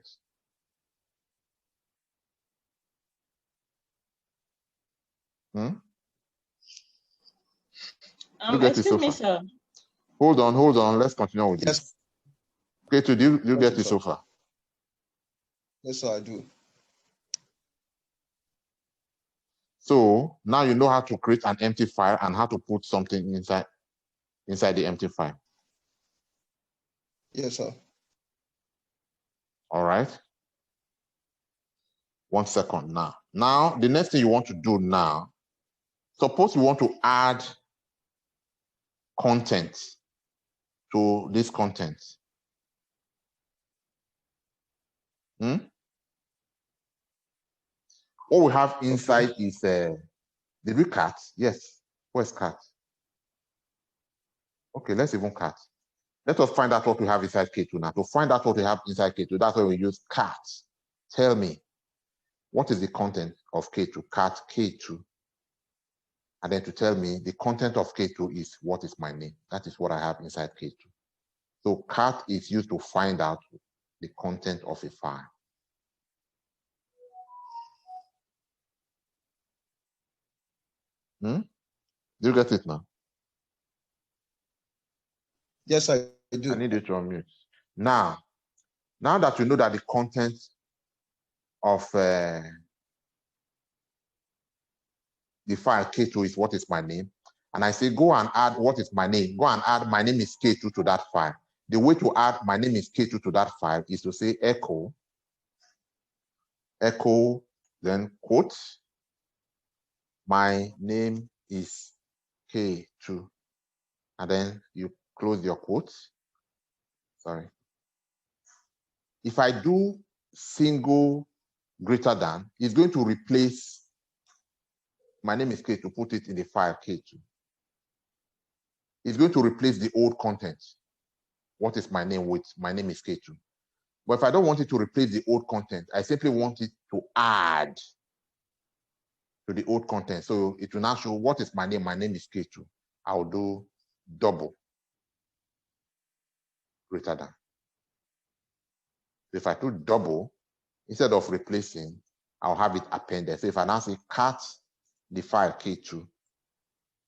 Excuse me, sir. Hold on. Let's continue with this. K2, do you get it so far? Yes, sir, I do. So now you know how to create an empty file and how to put something inside the empty file. Yes, sir. All right. 1 second now. Now, the next thing you want to do now, suppose you want to add content to this content. What we have inside is, did we cut? Yes. Where's cut? Okay, let's even cut. Let us find out what we have inside K2 now. To find out what we have inside K2, that's why we use cat. Tell me, what is the content of K2? Cat K2. And then to tell me the content of K2 is what is my name. That is what I have inside K2. So cat is used to find out the content of a file. Do you get it now? Yes, I do. I need you to unmute. Now that you know that the content of the file K2 is what is my name, and I say go and add what is my name, go and add my name is K2 to that file. The way to add my name is K2 to that file is to say echo, then quote, my name is K2, and then you close your quotes. Sorry. If I do single greater than, it's going to replace my name is K2, put it in the file K2. It's going to replace the old content. What is my name with my name is K2. But if I don't want it to replace the old content, I simply want it to add to the old content. So it will now show what is my name is K2. I'll do double greater than. If I do double, instead of replacing, I'll have it appended. So if I now say cut the file K2,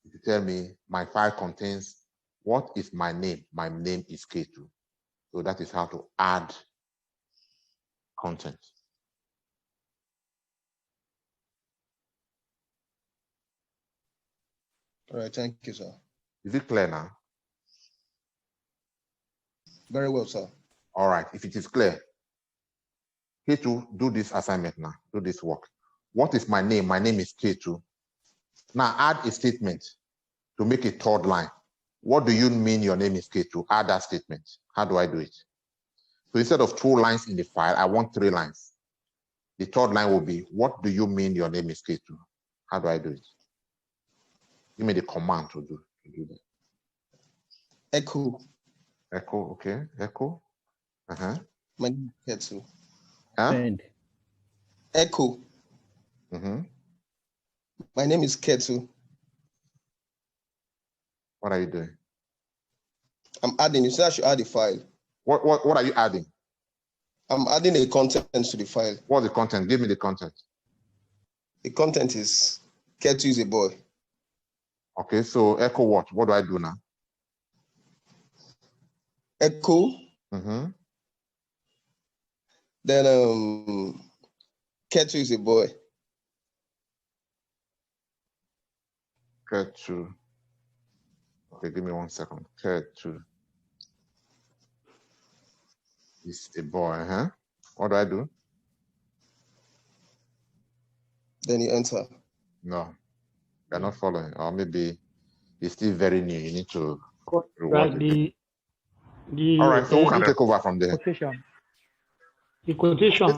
it will tell me my file contains what is my name? My name is K2. So that is how to add content. All right, thank you, sir. Is it clear now? Very well, sir. All right, if it is clear, K2, do this assignment now, do this work. What is my name? My name is K2. Now add a statement to make a third line. What do you mean your name is K2? Add that statement. How do I do it? So instead of 2 lines in the file, I want 3 lines. The third line will be, what do you mean your name is K2? How do I do it? Give me the command to do that. Echo. Echo, okay. Echo. My name is K2. Append. Echo. My name is K2. What are you doing? I'm adding. You said I should add a file. What are you adding? I'm adding a content to the file. What's the content? Give me the content. The content is K2 is a boy. Okay, so echo what? What do I do now? Echo. Then K2 is a boy. K2. Okay, give me 1 second. K2 is a boy, huh? What do I do? Then you enter. No, you're not following. Or maybe it's still very new. You need to Right, all right, so who can take over from there? Quotation. The quotation.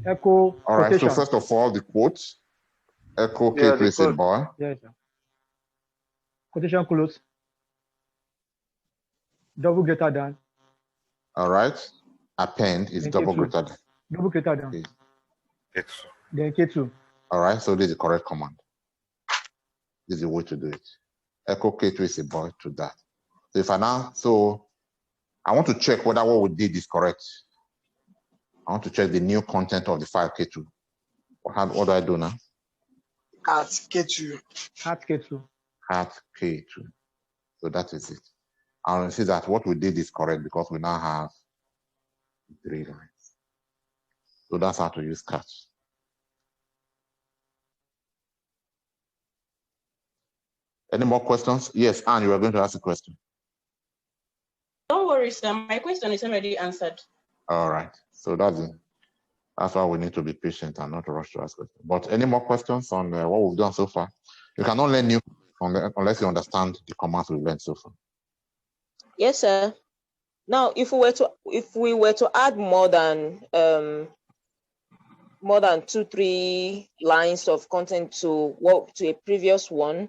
Echo. All right, quotation. so first of all, the quote. Echo K2 is a boy. Yes, sir. Quotation close. Double greater than. All right. Append is double K2. greater than. Double greater than. K2. Then K2. All right, so this is the correct command. This is the way to do it. Echo K2 is a boy to that. So if I now, I want to check whether what we did is correct. I want to check the new content of the file K2. What do I do now? At K2. At K2. At K2. So that is it. I'll see that what we did is correct because we now have 3 lines. So that's how to use cat. Any more questions? Yes, Anne, you were going to ask a question. Don't worry, sir. My question is already answered. All right. So that's why we need to be patient and not rush to ask questions. But any more questions on what we've done so far? You cannot learn new unless you understand the commands we've learned so far. Yes, sir. Now, if we were to add more than 2-3 lines of content to a previous one,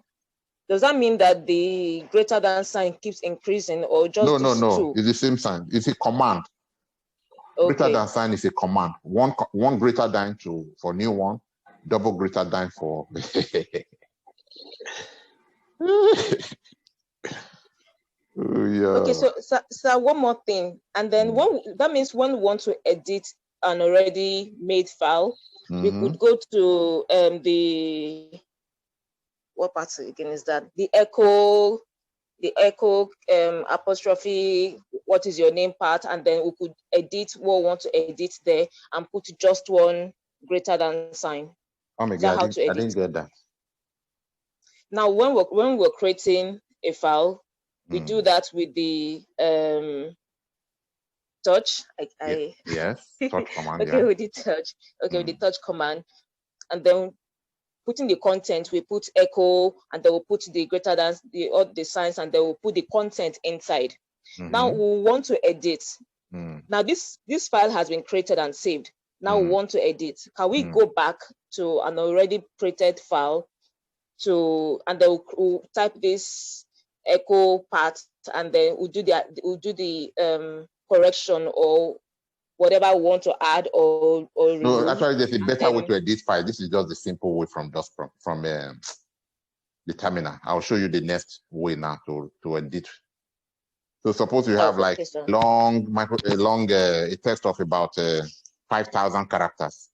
does that mean that the greater than sign keeps increasing, or just No. two? It's the same sign. It's a command. Okay. Greater than sign is a command. One greater than for new one, double greater than for. Yeah. Okay, so one more thing, and then that means when we want to edit an already made file, we could go to the what part again is that the echo apostrophe what is your name part, and then we could edit what we want to edit there and put just one greater than sign. Oh my God, I didn't get that. Now, when we're creating a file, we do that with the touch. Yes, touch command. Okay, with the touch. Okay, with the touch command, and then putting the content, we put echo, and then we'll put the greater than all the signs, and then we'll put the content inside. Now we want to edit. Now this file has been created and saved. Now we want to edit. Can we go back to an already created file and then we'll type this echo part, and then we'll do the correction or whatever we want to add or remove. No, actually, there's a better way to edit file. This is just the simple way from the terminal. I'll show you the next way now to edit. So suppose you have a text of about 5,000 characters.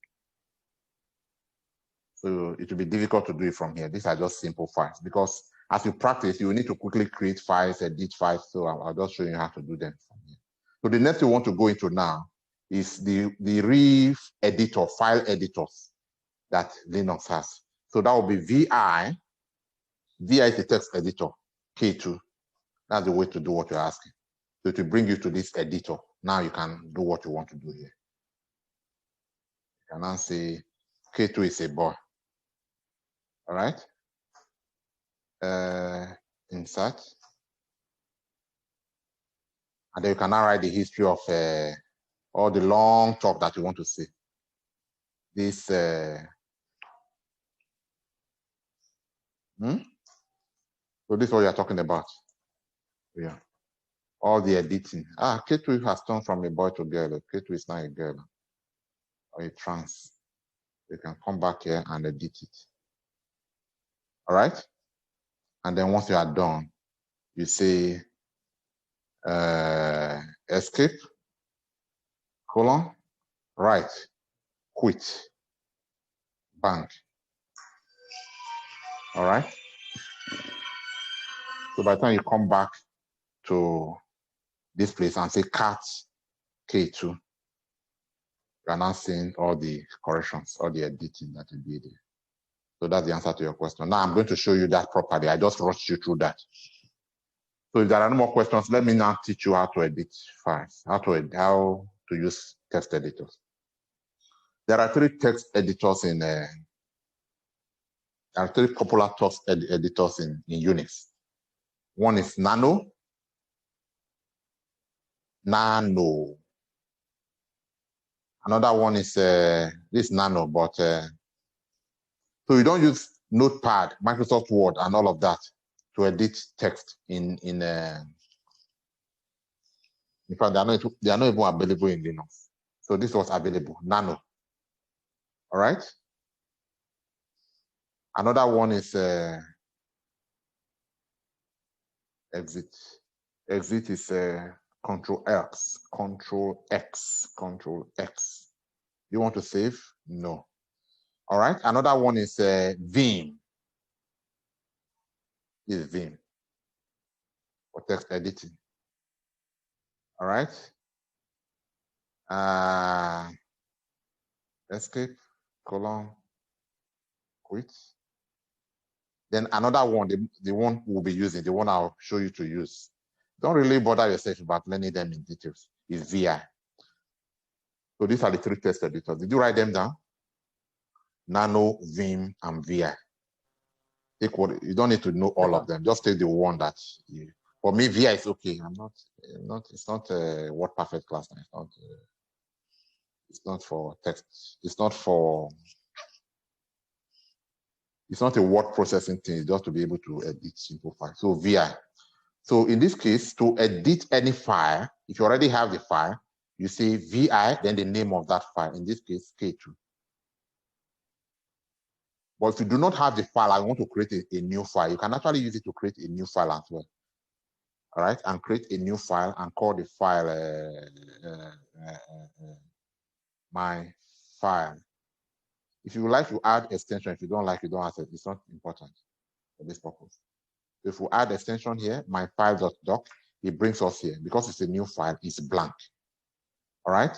So it will be difficult to do it from here. These are just simple files, because as you practice, you will need to quickly create files, edit files. So I'll just show you how to do them from here. So the next we want to go into now is the editor, file editors that Linux has. So that will be VI. VI is a text editor, K2. That's the way to do what you're asking. So to bring you to this editor, now you can do what you want to do here. You can now say K2 is a bar. All right. Insert. And then you can now write the history of all the long talk that you want to see. This so this is what you're talking about. Yeah. All the editing. K2 has turned from a boy to girl. K2 is now a girl or a trans. You can come back here and edit it. All right. And then once you are done, you say escape, right, quit, bank. All right. So by the time you come back to this place and say cat K2, you're now seeing all the corrections, all the editing that you did here. So that's the answer to your question. Now I'm going to show you that properly. I just rushed you through that. So if there are no more questions, let me now teach you how to edit files, how to use text editors. There are 3 text editors there are 3 popular text editors in Unix. One is Nano. Another one is this Nano, but so you don't use Notepad, Microsoft Word, and all of that to edit text in fact, they are not even available in Linux. So this was available, Nano. All right. Another one is Exit. Exit is Control X. You want to save? No. All right. Another one is Vim. This is Vim for text editing. All right. Escape, quit. Then another one, the one we'll be using, the one I'll show you to use. Don't really bother yourself about learning them in details, is VI. So these are the three text editors. Did you write them down? Nano, Vim, and VI. Take what, you don't need to know all of them. Just take the one that you, for me, VI is okay. It's not a word perfect class. It's not for text. It's not a word processing thing. It's just to be able to edit simple files. So VI. So in this case, to edit any file, if you already have the file, you say VI, then the name of that file. In this case, K2. But if you do not have the file, I want to create a new file. You can actually use it to create a new file as well. All right, and create a new file and call the file my file. If you like, you add extension. If you don't like, you don't have it. It's not important for this purpose. If we add extension here, my file.doc, it brings us here. Because it's a new file, it's blank. All right?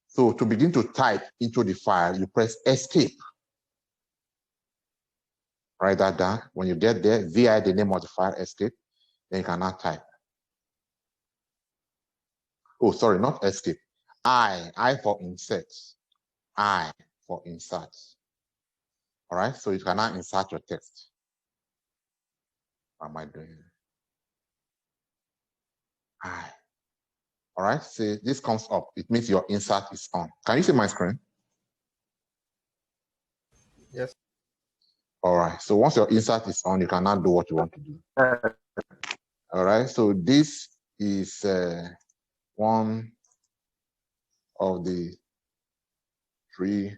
So to begin to type into the file, you press escape. Write that down. When you get there, VI, the name of the file, escape, then you can now type. Oh, sorry, not escape. I for insert. I for insert. All right, so you can now insert your text. What am I doing? I. All right, see, this comes up. It means your insert is on. Can you see my screen? Yes. All right, so once your insert is on, you can now do what you want to do. All right, so this is one of the 3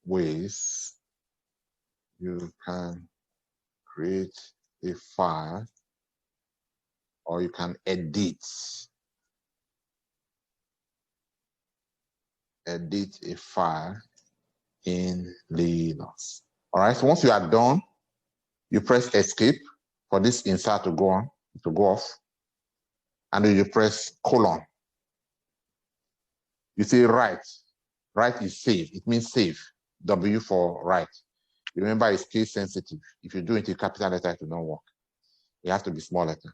ways you can create a file, or you can edit a file in Linux. All right, so once you are done, you press escape for this insert to go off, and then you press colon. You say write. Write is save. It means save. W for write. Remember, it's case sensitive. If you do it in capital letter, it will not work. It has to be small letter.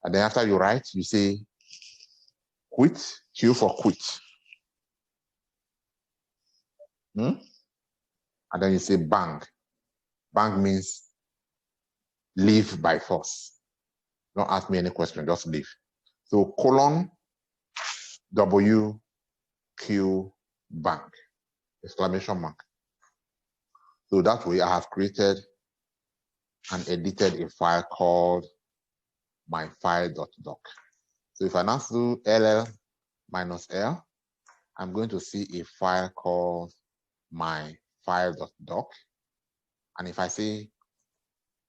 And then after you write, you say quit, Q for quit. And then you say bang. Bang means leave by force. Don't ask me any question, just leave. So colon, W, Q, bang, exclamation mark. So that way I have created and edited a file called myfile.doc. So if I now do ll-l, I'm going to see a file called myfile.doc. And if I say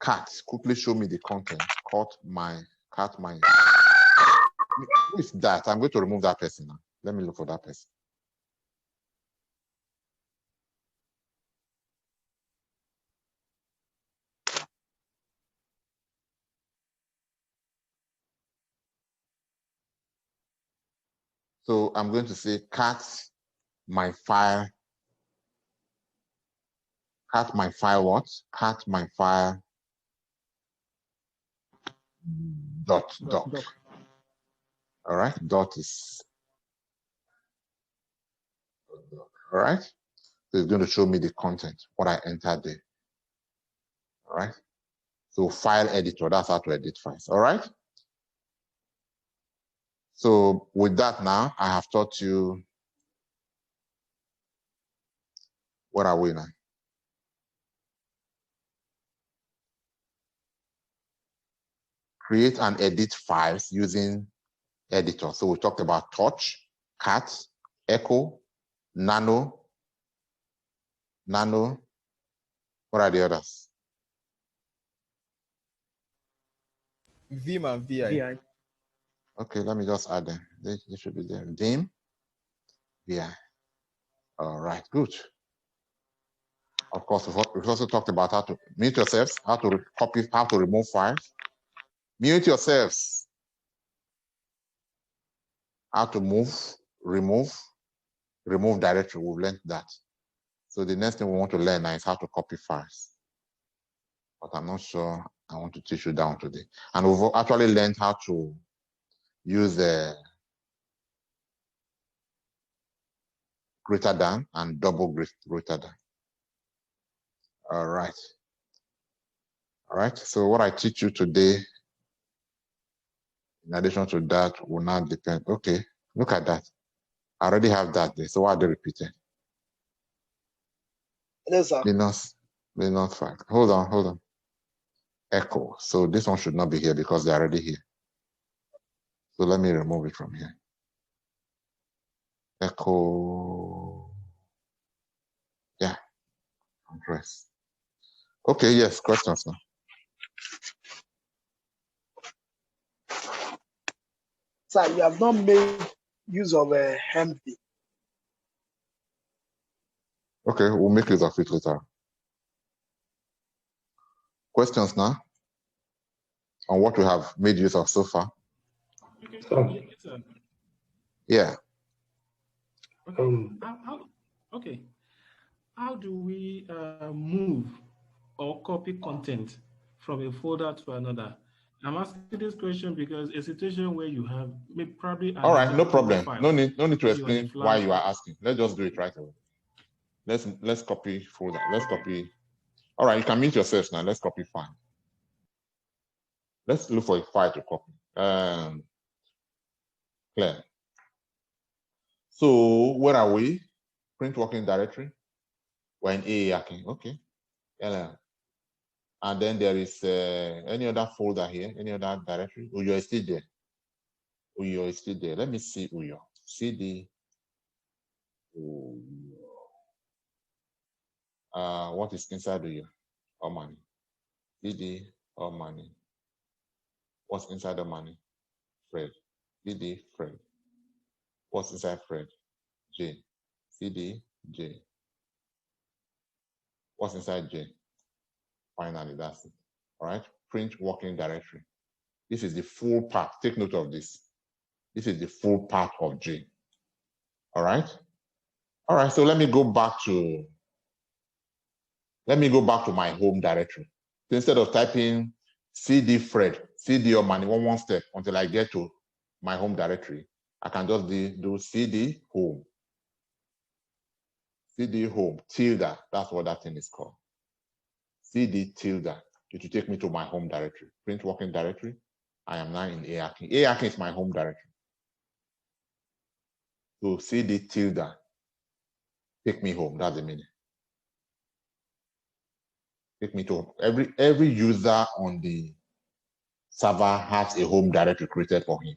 cat, quickly show me the content. Who is that? I'm going to remove that person now. Let me look for that person. So I'm going to say cat my file what? Cat my file doc. All right, dot is all right. So it's going to show me the content, what I entered there. All right. So file editor, that's how to edit files. All right. So with that now, I have taught you, what are we now? Create and edit files using editor. So we talked about touch, cat, echo, nano. What are the others? Vim and VI. Okay, let me just add them. They should be there. Vim, VI. All right, good. Of course, we've also talked about how to mute yourselves, how to copy, how to remove files. Mute yourselves. How to remove directory. We've learned that. So the next thing we want to learn now is how to copy files. but I'm not sure I want to teach you down today. And we've actually learned how to use the greater than and double greater than. All right. All right. So what I teach you today, in addition to that, will not depend. Okay. Look at that. I already have that there. So why are they repeated? Yes, sir. Linux 5. Hold on. Echo. So this one should not be here because they're already here. So let me remove it from here. Echo. Yeah. Address. Okay, yes, questions now. Sir, you have not made use of a empty. Okay, we'll make use of it later. Questions now on what we have made use of so far? Okay. Yes, sir. Yeah. Okay. How do we move or copy content from a folder to another? I'm asking this question because a situation where you have probably all right, no problem. No need to explain why you are asking. Let's just do it right away. Let's copy folder. Let's copy. All right, you can mute yourselves now. Let's copy file. Let's look for a file to copy. Clear. So where are we? Print working directory. We're in AARking. Okay. And then there is any other folder here, any other directory. Uyo is still there. Uyo is still there. Let me see Uyo. CD. What is inside Uyo? All money. CD, all money. What's inside the money? Fred. CD, Fred. What's inside Fred? J. CD, J. What's inside J? Finally, that's it. All right. Print working directory. This is the full path. Take note of this. This is the full path of J. All right. All right. So let me go back to my home directory. So instead of typing CD Fred, CD or money one step until I get to my home directory, I can just do CD home. CD home tilde. That's what that thing is called. CD tilde. It will take me to my home directory. Print working directory. I am now in AARking. AARking is my home directory. So CD tilde. Take me home. That's the meaning. Take me to every user on the server has a home directory created for him.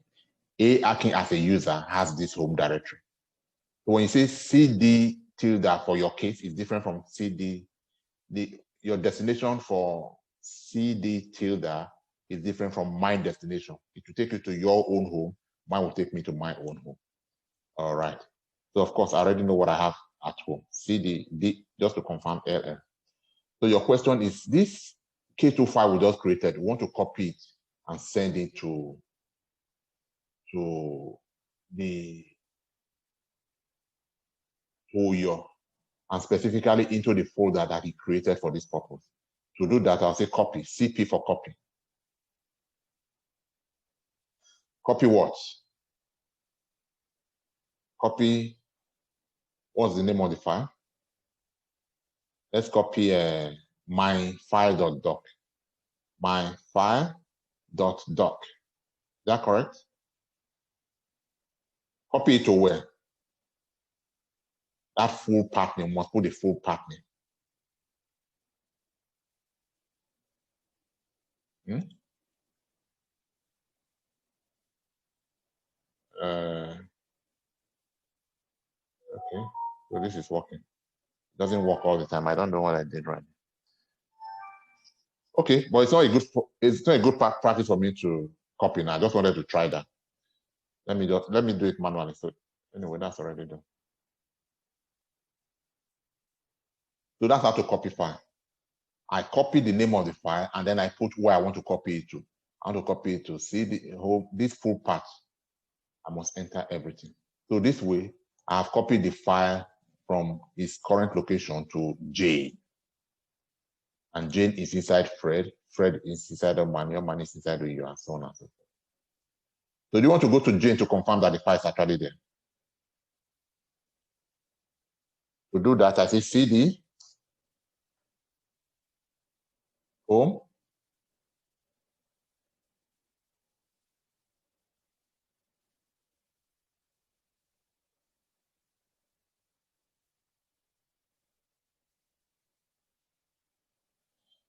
AARking as a user has this home directory. So when you say CD tilde for your case, it's different from CD. Your destination for CD tilde is different from my destination. It will take you to your own home. Mine will take me to my own home. All right. So of course, I already know what I have at home. CD, D, just to confirm LL. So your question is, this K2 file we just created, we want to copy it and send it to Uyo, and specifically into the folder that he created for this purpose. To do that, I'll say copy, CP for copy. Copy what? Copy, what's the name of the file? Let's copy my file.doc. My file.doc. Is that correct? Copy it to where? That full path name, must put the full path name. Okay, so this is working. It doesn't work all the time. I don't know what I did right. Okay, but it's not a good practice for me to copy now. I just wanted to try that. Let me do it manually. So anyway, that's already done. So that's how to copy file. I copy the name of the file and then I put where I want to copy it to. I want to copy it to this full path. I must enter everything. So this way, I have copied the file from its current location to J. And Jane is inside Fred. Fred is inside of man. Your man is inside of you, and so on and so forth. So do you want to go to Jane to confirm that the file is actually there? To do that, I say CD, home,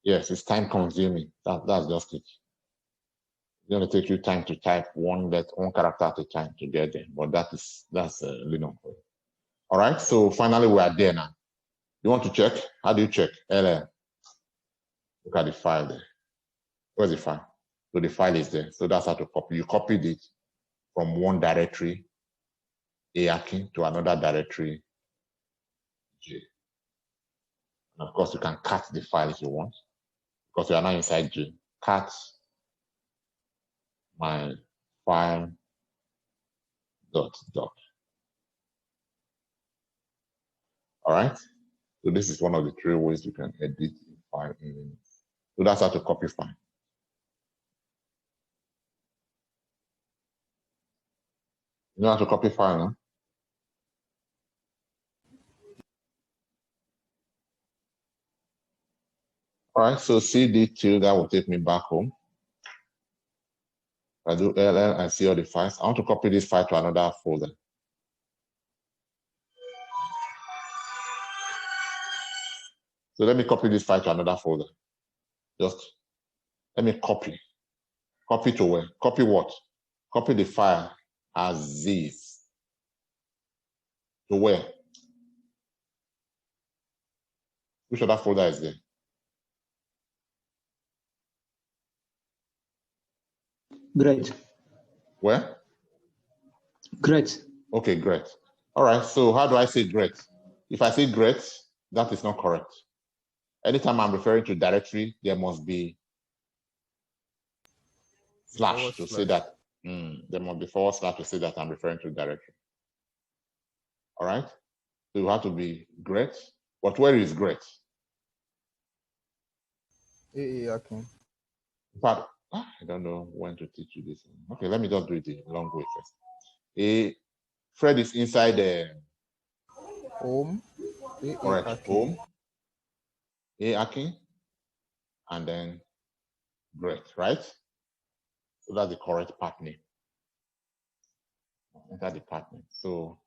yes, it's time consuming. That's just it. It's going to take you time to type one character at a time to get there, but that's Linux. All right, so finally we are there now. You want to check? How do you check? LL. Look at the file there. Where's the file? So the file is there. So that's how to copy. You copied it from one directory, AAKIN, to another directory, J. And of course, you can cut the file if you want, because you are now inside J. Cut my file dot. All right. So this is one of the 3 ways you can edit a file in Linux. So that's how to copy file. You know how to copy file, no? All right, so CD tilde will take me back home. I do LL, I see all the files. I want to copy this file to another folder. So let me copy this file to another folder. Just let me copy. Copy to where? Copy what? Copy the file as this. To where? Which other folder is there? Great. Where? Great. Okay, great. All right, so how do I say great? If I say great, that is not correct. Anytime I'm referring to directory, there must be slash to say that. There must be / to say that I'm referring to directory. All right, so you have to be great. But where is great? Okay. But I don't know when to teach you this. Okay, let me just do it the long way first. Fred is inside the home. Correct. Home. AAKIN, and then great, right? So that's the correct path name. Enter the path name. So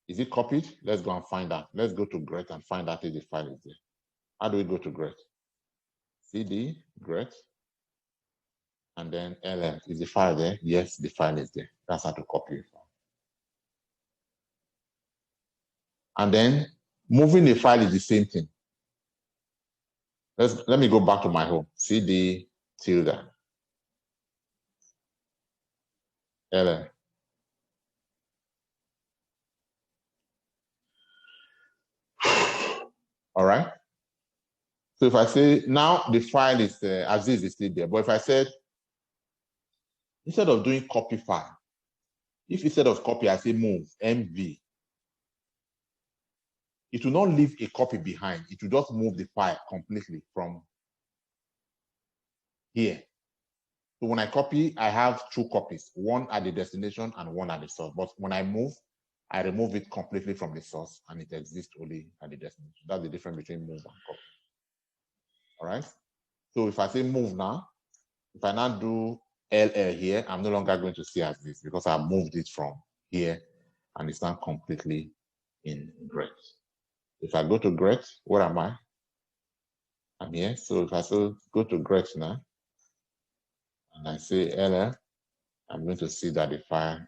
is it copied? Let's go and find out. Let's go to great and find out if the file is there. How do we go to great? CD, great. And then LM. Is the file there? Yes, the file is there. That's how to copy it. And then moving the file is the same thing. Let me go back to my home. CD tilde. LM. All right. So if I say now the file is Aziz is still there, but if I said instead of doing copy file, if instead of copy I say move MV, it will not leave a copy behind. It will just move the file completely from here. So when I copy, I have 2 copies, one at the destination and one at the source. But when I move, I remove it completely from the source and it exists only at the destination. That's the difference between move and copy. All right. So if I say move now, if I now do LL here, I'm no longer going to see as this because I moved it from here and it's now completely in great. If I go to great, where am I? I'm here. So if I still go to great now and I say LL, I'm going to see that the file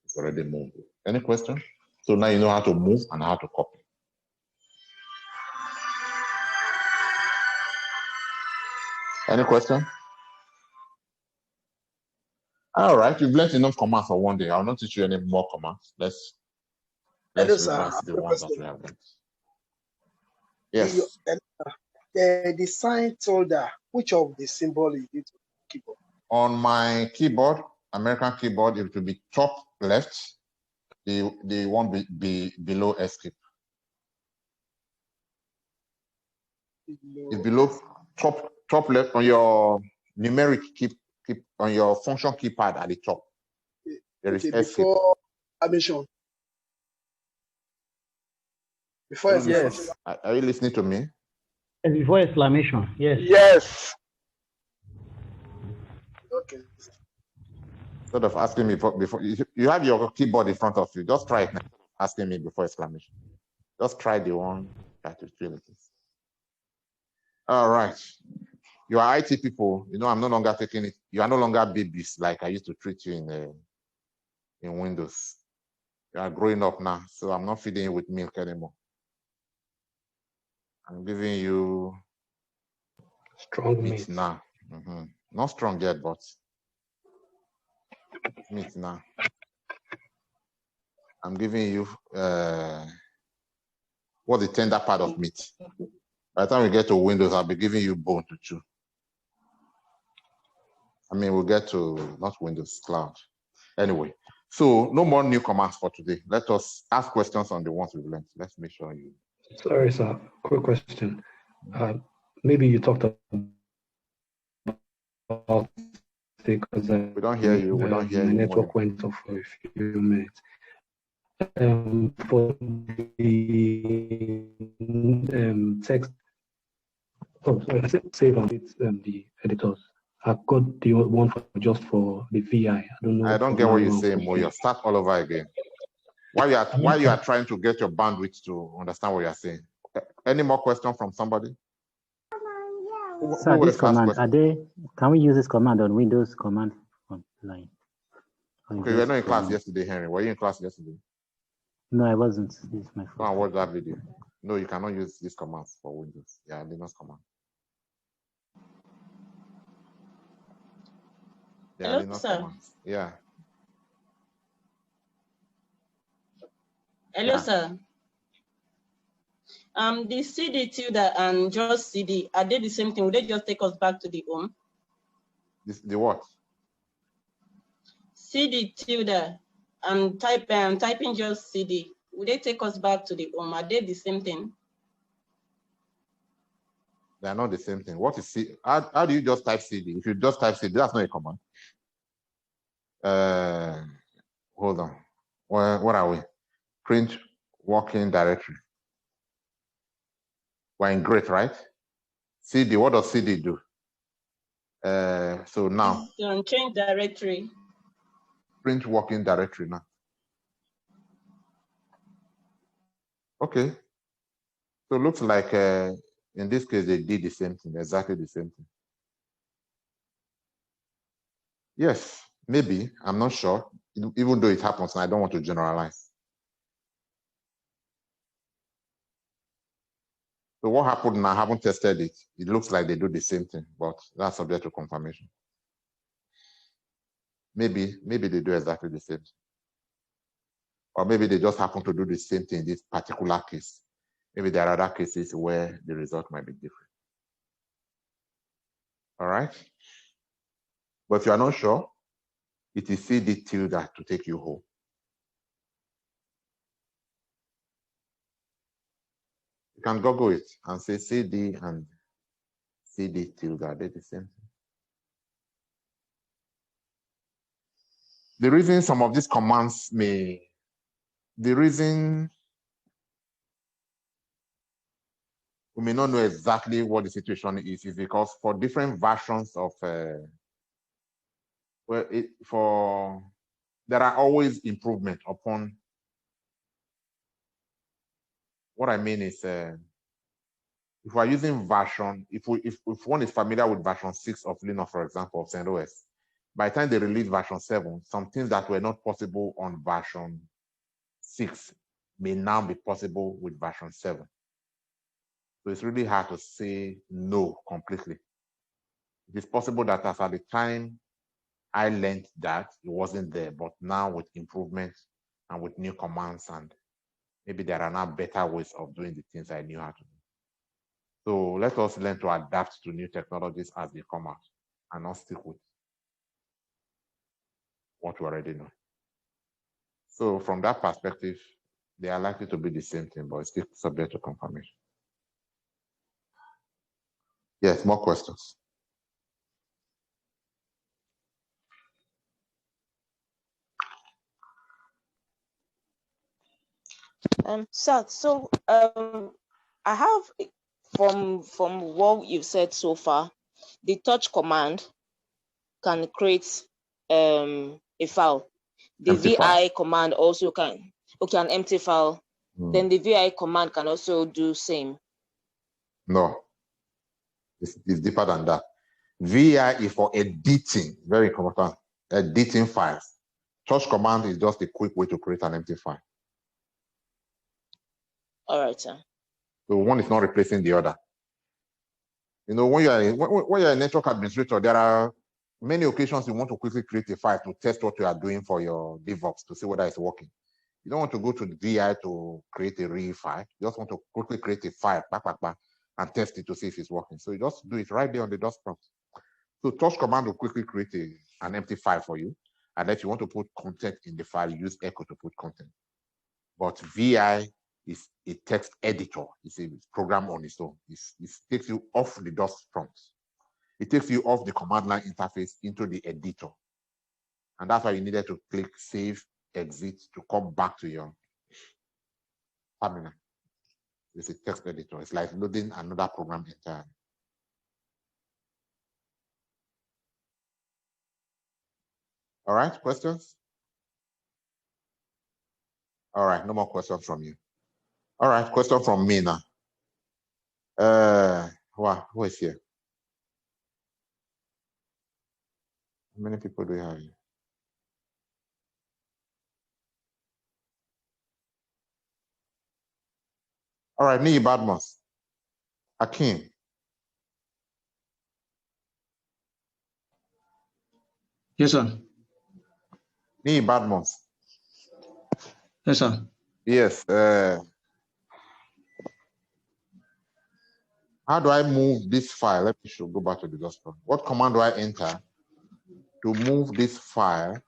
is already moved. Any question? So now you know how to move and how to copy. Any question? All right, you've learned enough commands for one day. I'll not teach you any more commands. Let's revise the ones that we have learned. Yes. The sign folder, which of the symbol is it on the keyboard? On my keyboard, American keyboard, it will be top left. The one be below escape. It's below top left on your numeric keep on your function keypad at the top. There is escape. Before exclamation. Before exclamation. Yes. Are you listening to me? Before exclamation. Yes. Yes. Okay. Sort of asking me before you have your keyboard in front of you. Just try it now. Asking me before exclamation. Just try the one that you feel it is. All right. You are IT people. You know, I'm no longer taking it. You are no longer babies like I used to treat you in Windows. You are growing up now, so I'm not feeding you with milk anymore. I'm giving you strong meat now. Not strong yet, but meat now. I'm giving you what's the tender part of meat. By the time we get to Windows, I'll be giving you bone to chew. I mean, we'll get to not Windows, cloud. Anyway, so no more new commands for today. Let us ask questions on the ones we've learned. Let's make sure you. Sorry, sir. Quick question. Maybe you talked about it because we don't hear you. We don't hear my you. network went off for a few minutes. For the text, save on it, the editors. I've got the one for the VI. I don't know. I don't get what you're saying, Moyo. Start all over again. While you are trying to get your bandwidth to understand what you're saying. Any more questions from somebody? So this command, can we use this command on Windows command line? Okay, you were not in class yesterday, Henry. Were you in class yesterday? No, I wasn't. This is my first. Go and watch that video. No, you cannot use these commands for Windows. Yeah, Linux command. Yeah, Hello, Linux sir. commands. Yeah. Hello, sir. The CD tilde and just CD, are they the same thing? Would they just take us back to the home? The what? CD tilde and typing just CD. Would they take us back to the home? Are they the same thing? They are not the same thing. What is CD? How do you just type CD? If you just type CD, that's not a command. Hold on. What are we? Print working directory. We're in great, right? CD, what does CD do? So now. Change directory. Print working directory now. Okay. So it looks like in this case, they did the same thing, exactly the same thing. Yes, maybe, I'm not sure. Even though it happens, and I don't want to generalize. So what happened now? I haven't tested it. It looks like they do the same thing, but that's subject to confirmation. Maybe they do exactly the same. Or maybe they just happen to do the same thing in this particular case. Maybe there are other cases where the result might be different. All right. But if you are not sure, it is CD tilde to take you home. You can Google it and say CD and CD tilde, they're the same thing. The reason some of these commands the reason we may not know exactly what the situation is because for different versions of, there are always improvement upon. What I mean is, if we're using version, if one is familiar with version 6 of Linux, for example, of CentOS, by the time they release version 7, some things that were not possible on version 6 may now be possible with version 7. So it's really hard to say no completely. It is possible that as at the time I learned that, it wasn't there, but now with improvements and with new commands, and maybe there are now better ways of doing the things I knew how to do. So let us learn to adapt to new technologies as they come out and not stick with what we already know. So from that perspective, they are likely to be the same thing, but it's still subject to confirmation. Yes, more questions. Sir, so I have from what you've said so far, the touch command can create a file. The Empty VI file. command also can, okay, an empty file. Then the VI command can also do same. No, it's deeper than that. VI is for editing, very important, editing files. Touch command is just a quick way to create an empty file. All right, sir. So one is not replacing the other. You know, when you're a network administrator, there are many occasions you want to quickly create a file to test what you are doing for your DevOps to see whether it's working. You don't want to go to the VI to create a real file. You just want to quickly create a file, and test it to see if it's working. So you just do it right there on the DOS prompt. So touch command will quickly create an empty file for you. And if you want to put content in the file, you use echo to put content. But VI is a text editor. It's a program on its own. It takes you off the DOS prompt. It takes you off the command line interface into the editor. And that's why you needed to click save, exit to come back to your terminal. It's a text editor. It's like loading another program entirely. All right, questions? All right, no more questions from you. All right, question from me now. Who is here? How many people do we have here? All right, Nii Badmus. Akim. Yes, sir. Nii Badmus. Yes, sir. Yes. How do I move this file? Let me go back to the DOS prompt. What command do I enter to move this file?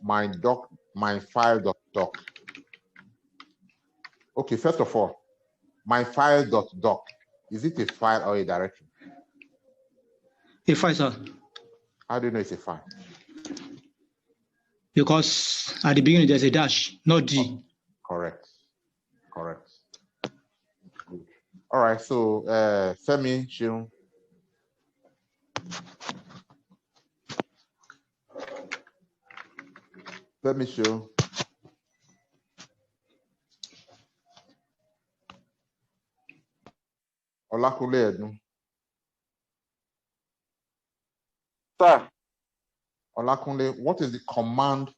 My file.doc. Okay, first of all, my file.doc. Is it a file or a directory? A file, sir. How do you know it's a file? Because at the beginning there's a dash, not D. Correct. Correct. Good. All right, so Femi Shion. Femi Shion. Olakunle Edun. Sir. Olakunle, what is the command?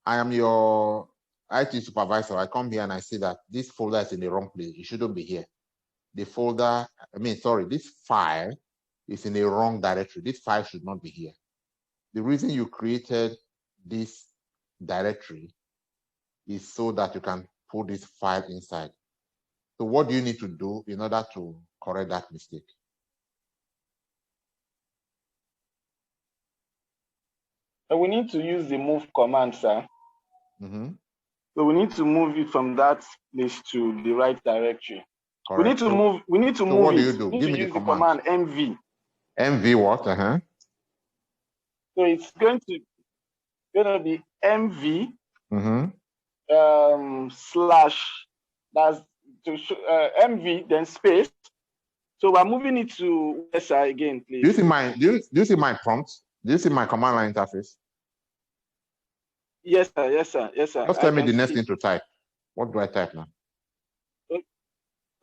I am your IT supervisor. I come here and I see that this folder is in the wrong place. It shouldn't be here. The folder, this file is in the wrong directory. This file should not be here. The reason you created this directory is so that you can put this file inside. So what do you need to do in order to correct that mistake? We need to use the move command, sir. Mm-hmm. So we need to move it from that place to the right directory. Correct. We need to move. We need to move what it. Do you do? We need Give to me use the the command mv. MV what? So it's going to be mv slash. That's to show, mv then space. So we're moving it to SI again, please. Do you see my prompt? Do you see my command line interface? Yes, sir. Yes, sir. Yes, sir. Just tell me the next thing to type. What do I type now?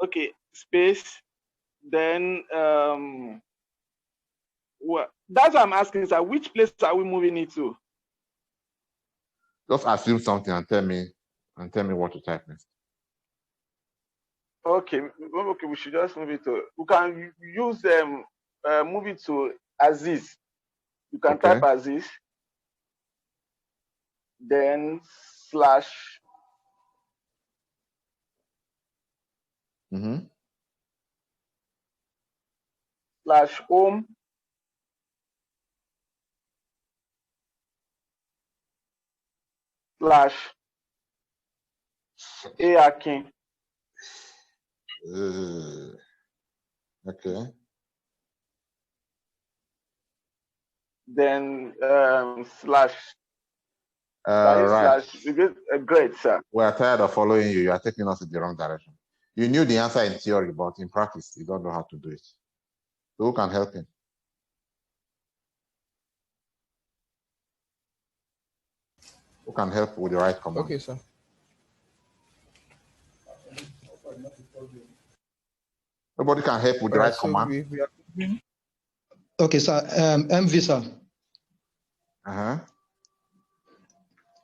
Okay, space. Then what? That's what I'm asking, sir. Which place are we moving it to? Just assume something and tell me what to type next. Okay, we should just move it to. We can use move it to Aziz. You can type Aziz. Then slash. Slash home. Slash ARKing. Okay. Then slash. Right. Great, sir. We are tired of following you. You are taking us in the wrong direction. You knew the answer in theory, but in practice, you don't know how to do it. So who can help him? Who can help with the right command? Okay, sir. Nobody can help with the right command. We are moving. Okay, sir. MV, sir.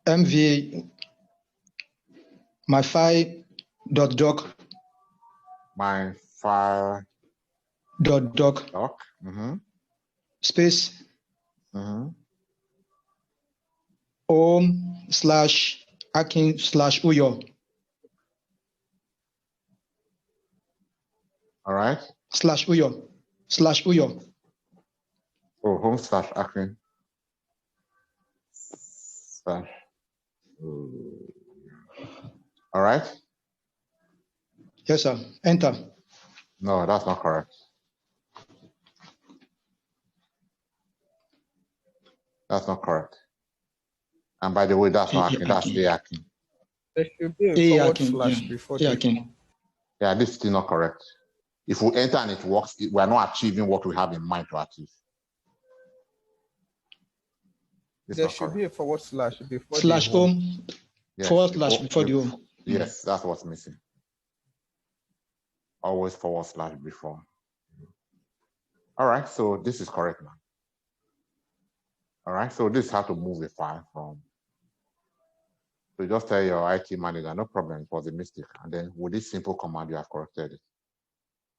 MV, my file dot doc. My file dot doc. Space. home/akin/uyo. All right. /uyo. Oh, home/akin. All right. Yes, sir. Enter. No, that's not correct. That's not correct. And by the way, that's not Akin, that's Akin. There should be a forward slash before the Akin. Yeah, this is still not correct. If we enter and it works, we are not achieving what we have in mind to achieve. There should be a forward slash before / home. Yes, forward slash before the home. Yes, that's what's missing. Always forward slash before. All right, so this is correct now. All right, so this is how to move a file from. So you just tell your IT manager, no problem, it was a mistake. And then with this simple command, you have corrected it.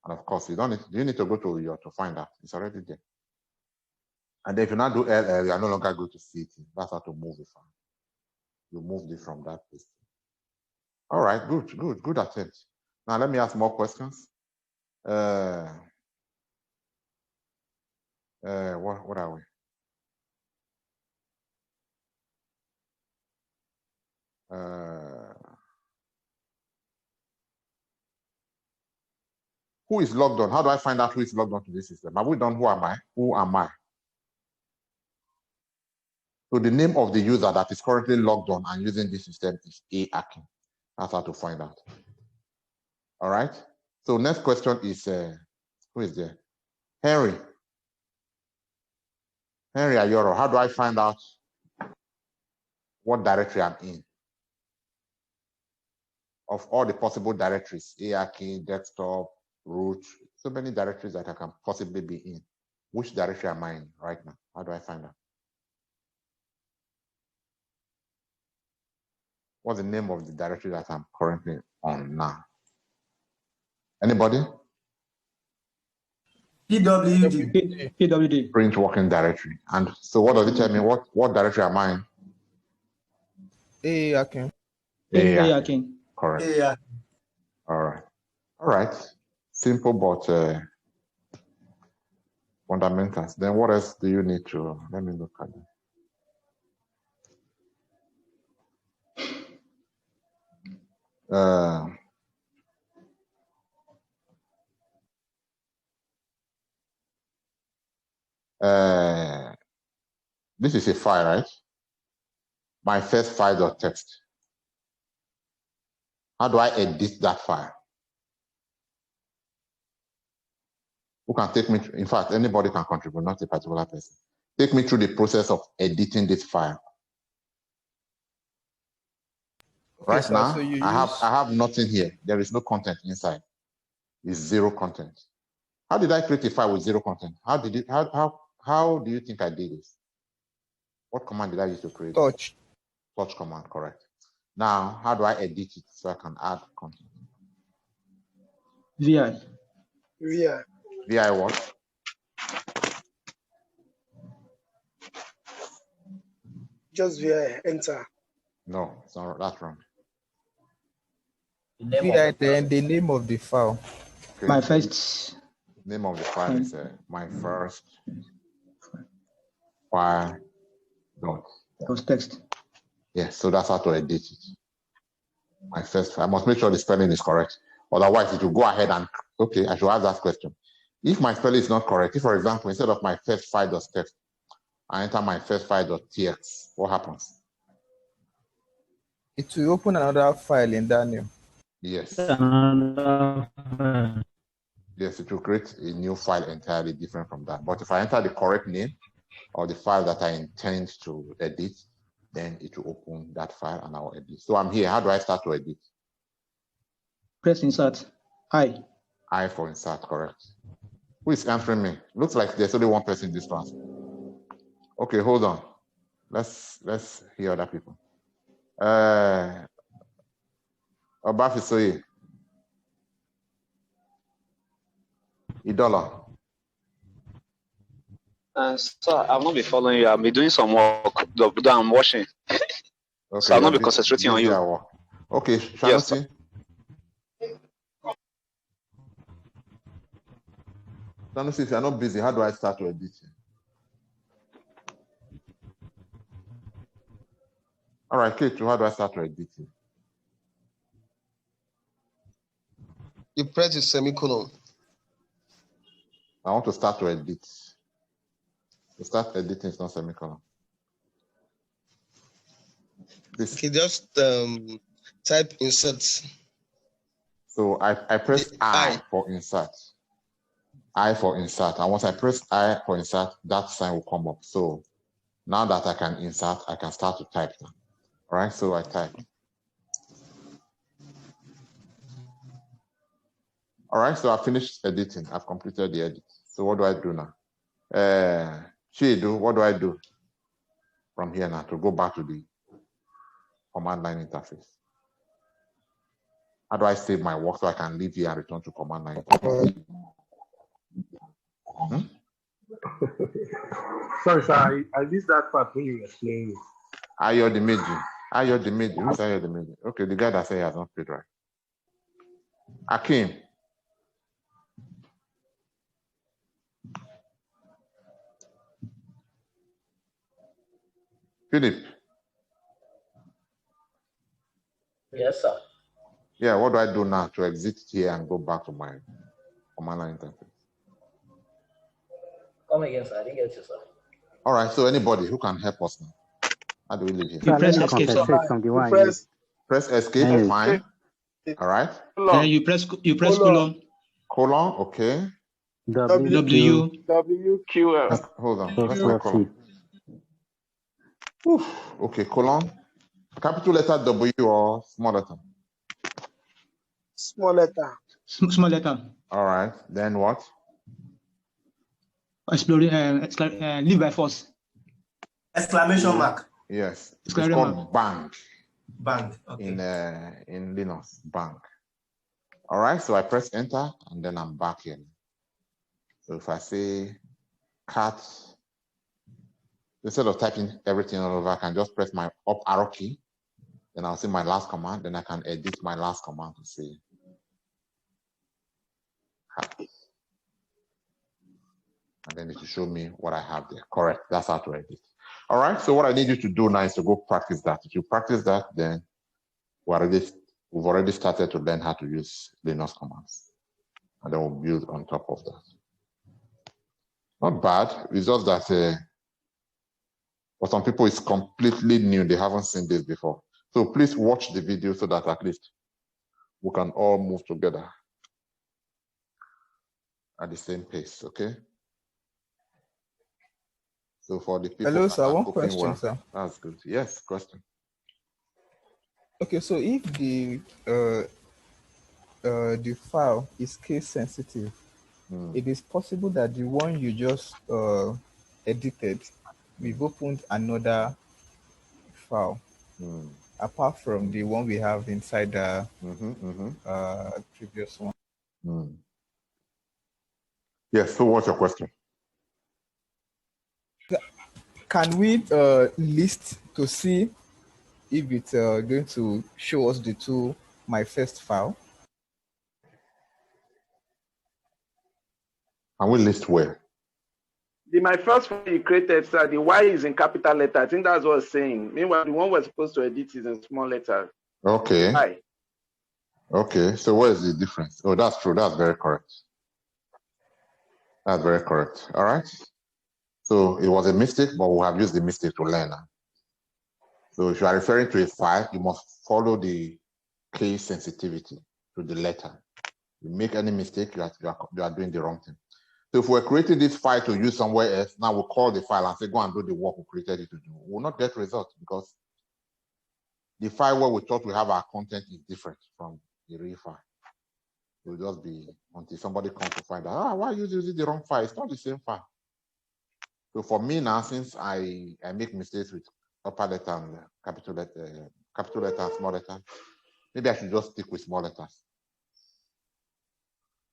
And of course, you need to go to your to find out. It's already there. And if you now do LL, you are no longer going to see it. That's how to move a file. You moved it from that place. All right, good attempt. Now let me ask more questions. What are we? Who is logged on? How do I find out who is logged on to this system? Have we done who am I? Who am I? So the name of the user that is currently logged on and using this system is Akin. That's how to find out. All right. So next question is who is there? Henry. Henry Ayoro. How do I find out what directory I'm in? Of all the possible directories, Akin, desktop, root, so many directories that I can possibly be in. Which directory am I in right now? How do I find out? What's the name of the directory that I'm currently on now? Anybody? PWD. Print working directory. And so what does it tell me? What directory am I in? Akin. Akin. Correct. All right. All right. Simple but fundamentals. Then what else do you need to, let me look at it. This is a file, right? My first file.txt. How do I edit that file? Who can take me through? In fact, anybody can contribute, not a particular person. Take me through the process of editing this file. Okay, right, sir, now, so I have nothing here. There is no content inside. It's zero content. How did I create a file with zero content? How do you think I did this? What command did I use to create it? Touch command, correct. Now, how do I edit it so I can add content? VI. VI what? Just VI, enter. No, it's not, that's wrong. VI, then the name of the file. Okay. My first. Name of the file is my first file dot text. Yes, so that's how to edit it. My first file. I must make sure the spelling is correct. Otherwise, it will go ahead and, okay, I should ask that question. If my spelling is not correct, if for example, instead of my first file.txt, I enter my first file.txt, what happens? It will open another file in that name. Yes. Yes, it will create a new file entirely different from that. But if I enter the correct name or the file that I intend to edit, then it will open that file and I will edit. So I'm here. How do I start to edit? Press insert. I for insert, correct. Who is answering me? Looks like there's only one person in this class. Okay, hold on. Let's hear other people. Obafisoye. Idola. So I'll not be following you. I'll be doing some work, though I'm watching. Okay, so I'll not be concentrating on you. Okay, Shanusi. Yes, Shanusi, if you're not busy, how do I start to edit? All right, Kate, how do I start to edit? You press the semicolon. I want to start to edit. To start editing is not semicolon. Okay, just type insert. So I press I for insert. I for insert. And once I press I for insert, that sign will come up. So now that I can insert, I can start to type now. All right, so I type. All right, so I finished editing. I've completed the edit. So what do I do now? What do I do from here now to go back to the command line interface? How do I save my work so I can leave here and return to command line interface? Sorry, sir, I missed that part when you were explaining. Ayodimiji. Who's Ayodimiji? Okay, the guy that said he has not paid, right? Akim. Philip. Yes, sir. Yeah, what do I do now to exit here and go back to my command line interface? Come again, sir. I didn't get you, sir. All right, so anybody who can help us now? How do we leave here? You press escape. Press escape, fine. All right. Then you press colon. Colon, okay. WQL. Hold on. Where's my colon? Okay, colon. Capital letter W or small letter? Small letter. Small letter. All right. Then what? Exploring. Live by force. Exclamation mark. Yes. It's called bang. Bang. Okay. In Linux, bang. All right. So I press enter and then I'm back here. So if I say cat, instead of typing everything all over, I can just press my up arrow key. Then I'll see my last command. Then I can edit my last command to say cat. And then it will show me what I have there. Correct. That's how to edit. All right. So what I need you to do now is to go practice that. If you practice that, then we've already started to learn how to use Linux commands. And then we'll build on top of that. Not bad. It's just that for some people, it's completely new. They haven't seen this before. So please watch the video so that at least we can all move together at the same pace, okay? So for the people Hello, that sir. are One coping question, well, sir. that's good. Yes, question. Okay, so if the file is case sensitive, it is possible that the one you just edited, we've opened another file apart from the one we have inside the previous one. Yes, so what's your question? Can we list to see if it's going to show us the two, my first file? Can we list where? My first file you created, sir, the Y is in capital letter. I think that's what it's saying. Meanwhile, the one we're supposed to edit is in small letter. Okay. Y. Okay, so what is the difference? Oh, that's true. That's very correct. That's very correct. All right. So it was a mistake, but we have used the mistake to learn. So if you are referring to a file, you must follow the case sensitivity to the letter. You make any mistake, you are doing the wrong thing. So if we're creating this file to use somewhere else, now we'll call the file and say, go and do the work we created it to do. We'll not get results because the file where we thought we have our content is different from the real file. It will just be until somebody comes to find out, why are you using the wrong file? It's not the same file. So for me now, since I make mistakes with upper letter and capital letter and small letter, maybe I should just stick with small letters.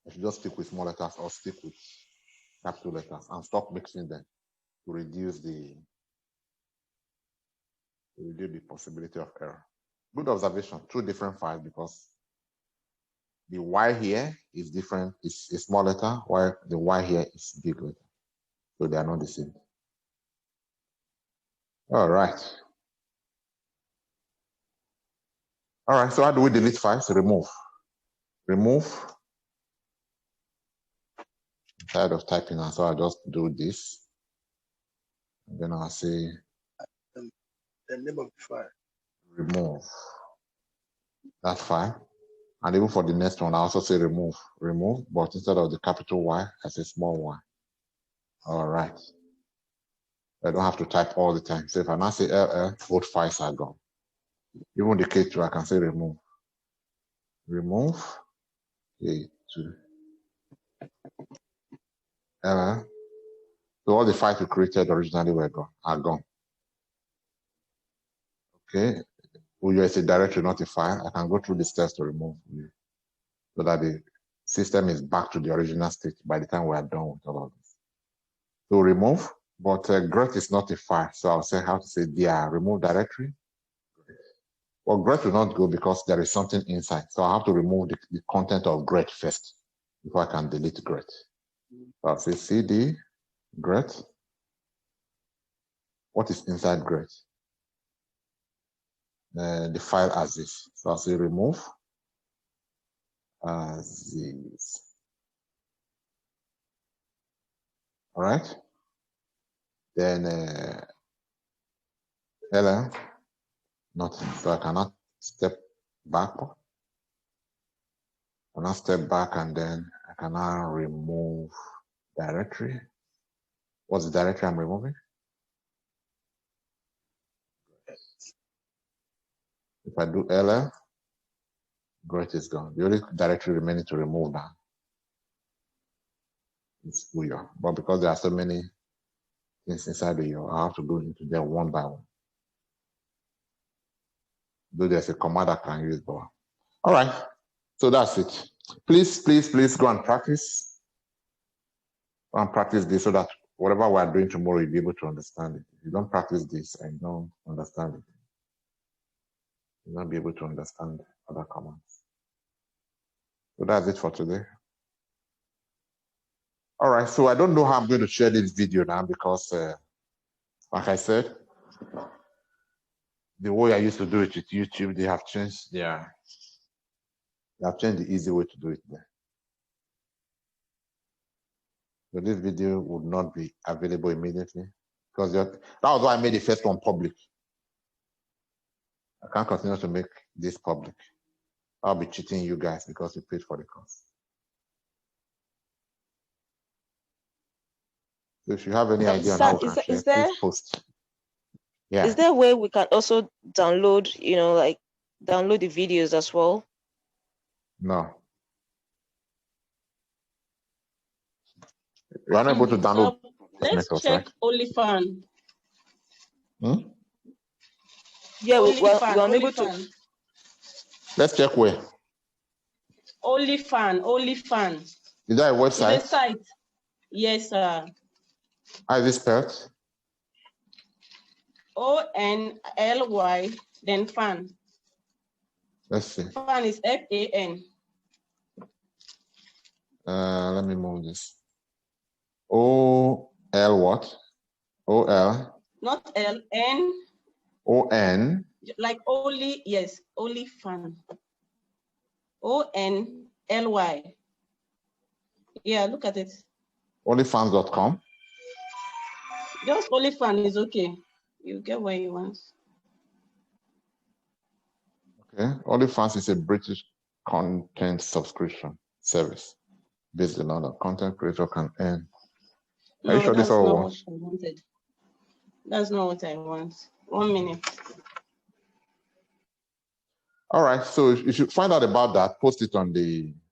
I should just stick with small letters or stick with capital letters and stop mixing them to reduce the possibility of error. Good observation. Two different files because the Y here is different. It's a small letter, while the Y here is big letter. So they are not the same. All right. All right. So how do we delete files? Remove. Remove. I'm tired of typing now, so I'll just do this. And then I'll say the name of the file. Remove that file. And even for the next one, I also say remove, but instead of the capital Y, I say small y. All right. I don't have to type all the time. So if I now say LL, both files are gone. Even the K2, I can say remove. Remove K2. LL. So all the files we created originally are gone. Okay. You is a directory, not a file. I can go through the steps to remove you so that the system is back to the original state by the time we are done with all of this. So remove, but gret is not a file. So I'll say how to say dir, remove directory. Well, gret will not go because there is something inside. So I have to remove the content of gret first before I can delete gret. So I'll say cd gret. What is inside gret? The file as is. So I'll say remove as is. All right. Then LL, nothing. So I cannot step back. I cannot step back and then I cannot remove directory. What's the directory I'm removing? If I do LL, gret is gone. The only directory remaining to remove now is Uyo. But because there are so many things inside Uyo, I have to go into them one by one. Though there's a command I can use, but all right. So that's it. Please go and practice. Go and practice this so that whatever we are doing tomorrow, you'll be able to understand it. If you don't practice this and don't understand it, you'll not be able to understand other commands. So that's it for today. All right, so I don't know how I'm going to share this video now because, like I said, the way I used to do it with YouTube, they have changed the easy way to do it there. So this video would not be available immediately because that was why I made the first one public. I can't continue to make this public. I'll be cheating you guys because you paid for the course. So if you have any idea on how we can share, please post. Yeah. Is there a way we can also download, like download the videos as well? No. We are not able to download. Let's check OnlyFans. Yeah, we're unable to. Let's check where. OnlyFans. Is that a website? It's a site. Yes, sir. How is it spelled? ONLY, then fan. Let's see. Fan is FAN. Let me move this. OL what? OL. Not L, N. ON. Like only, yes, only fan. ONLY. Yeah, look at it. Onlyfans.com. Just OnlyFans is okay. You get what you want. Okay. OnlyFans is a British content subscription service based in London. Content creator can earn. Are you sure this all what I wanted? That's not what I want. 1 minute. All right. So if you find out about that, post it on the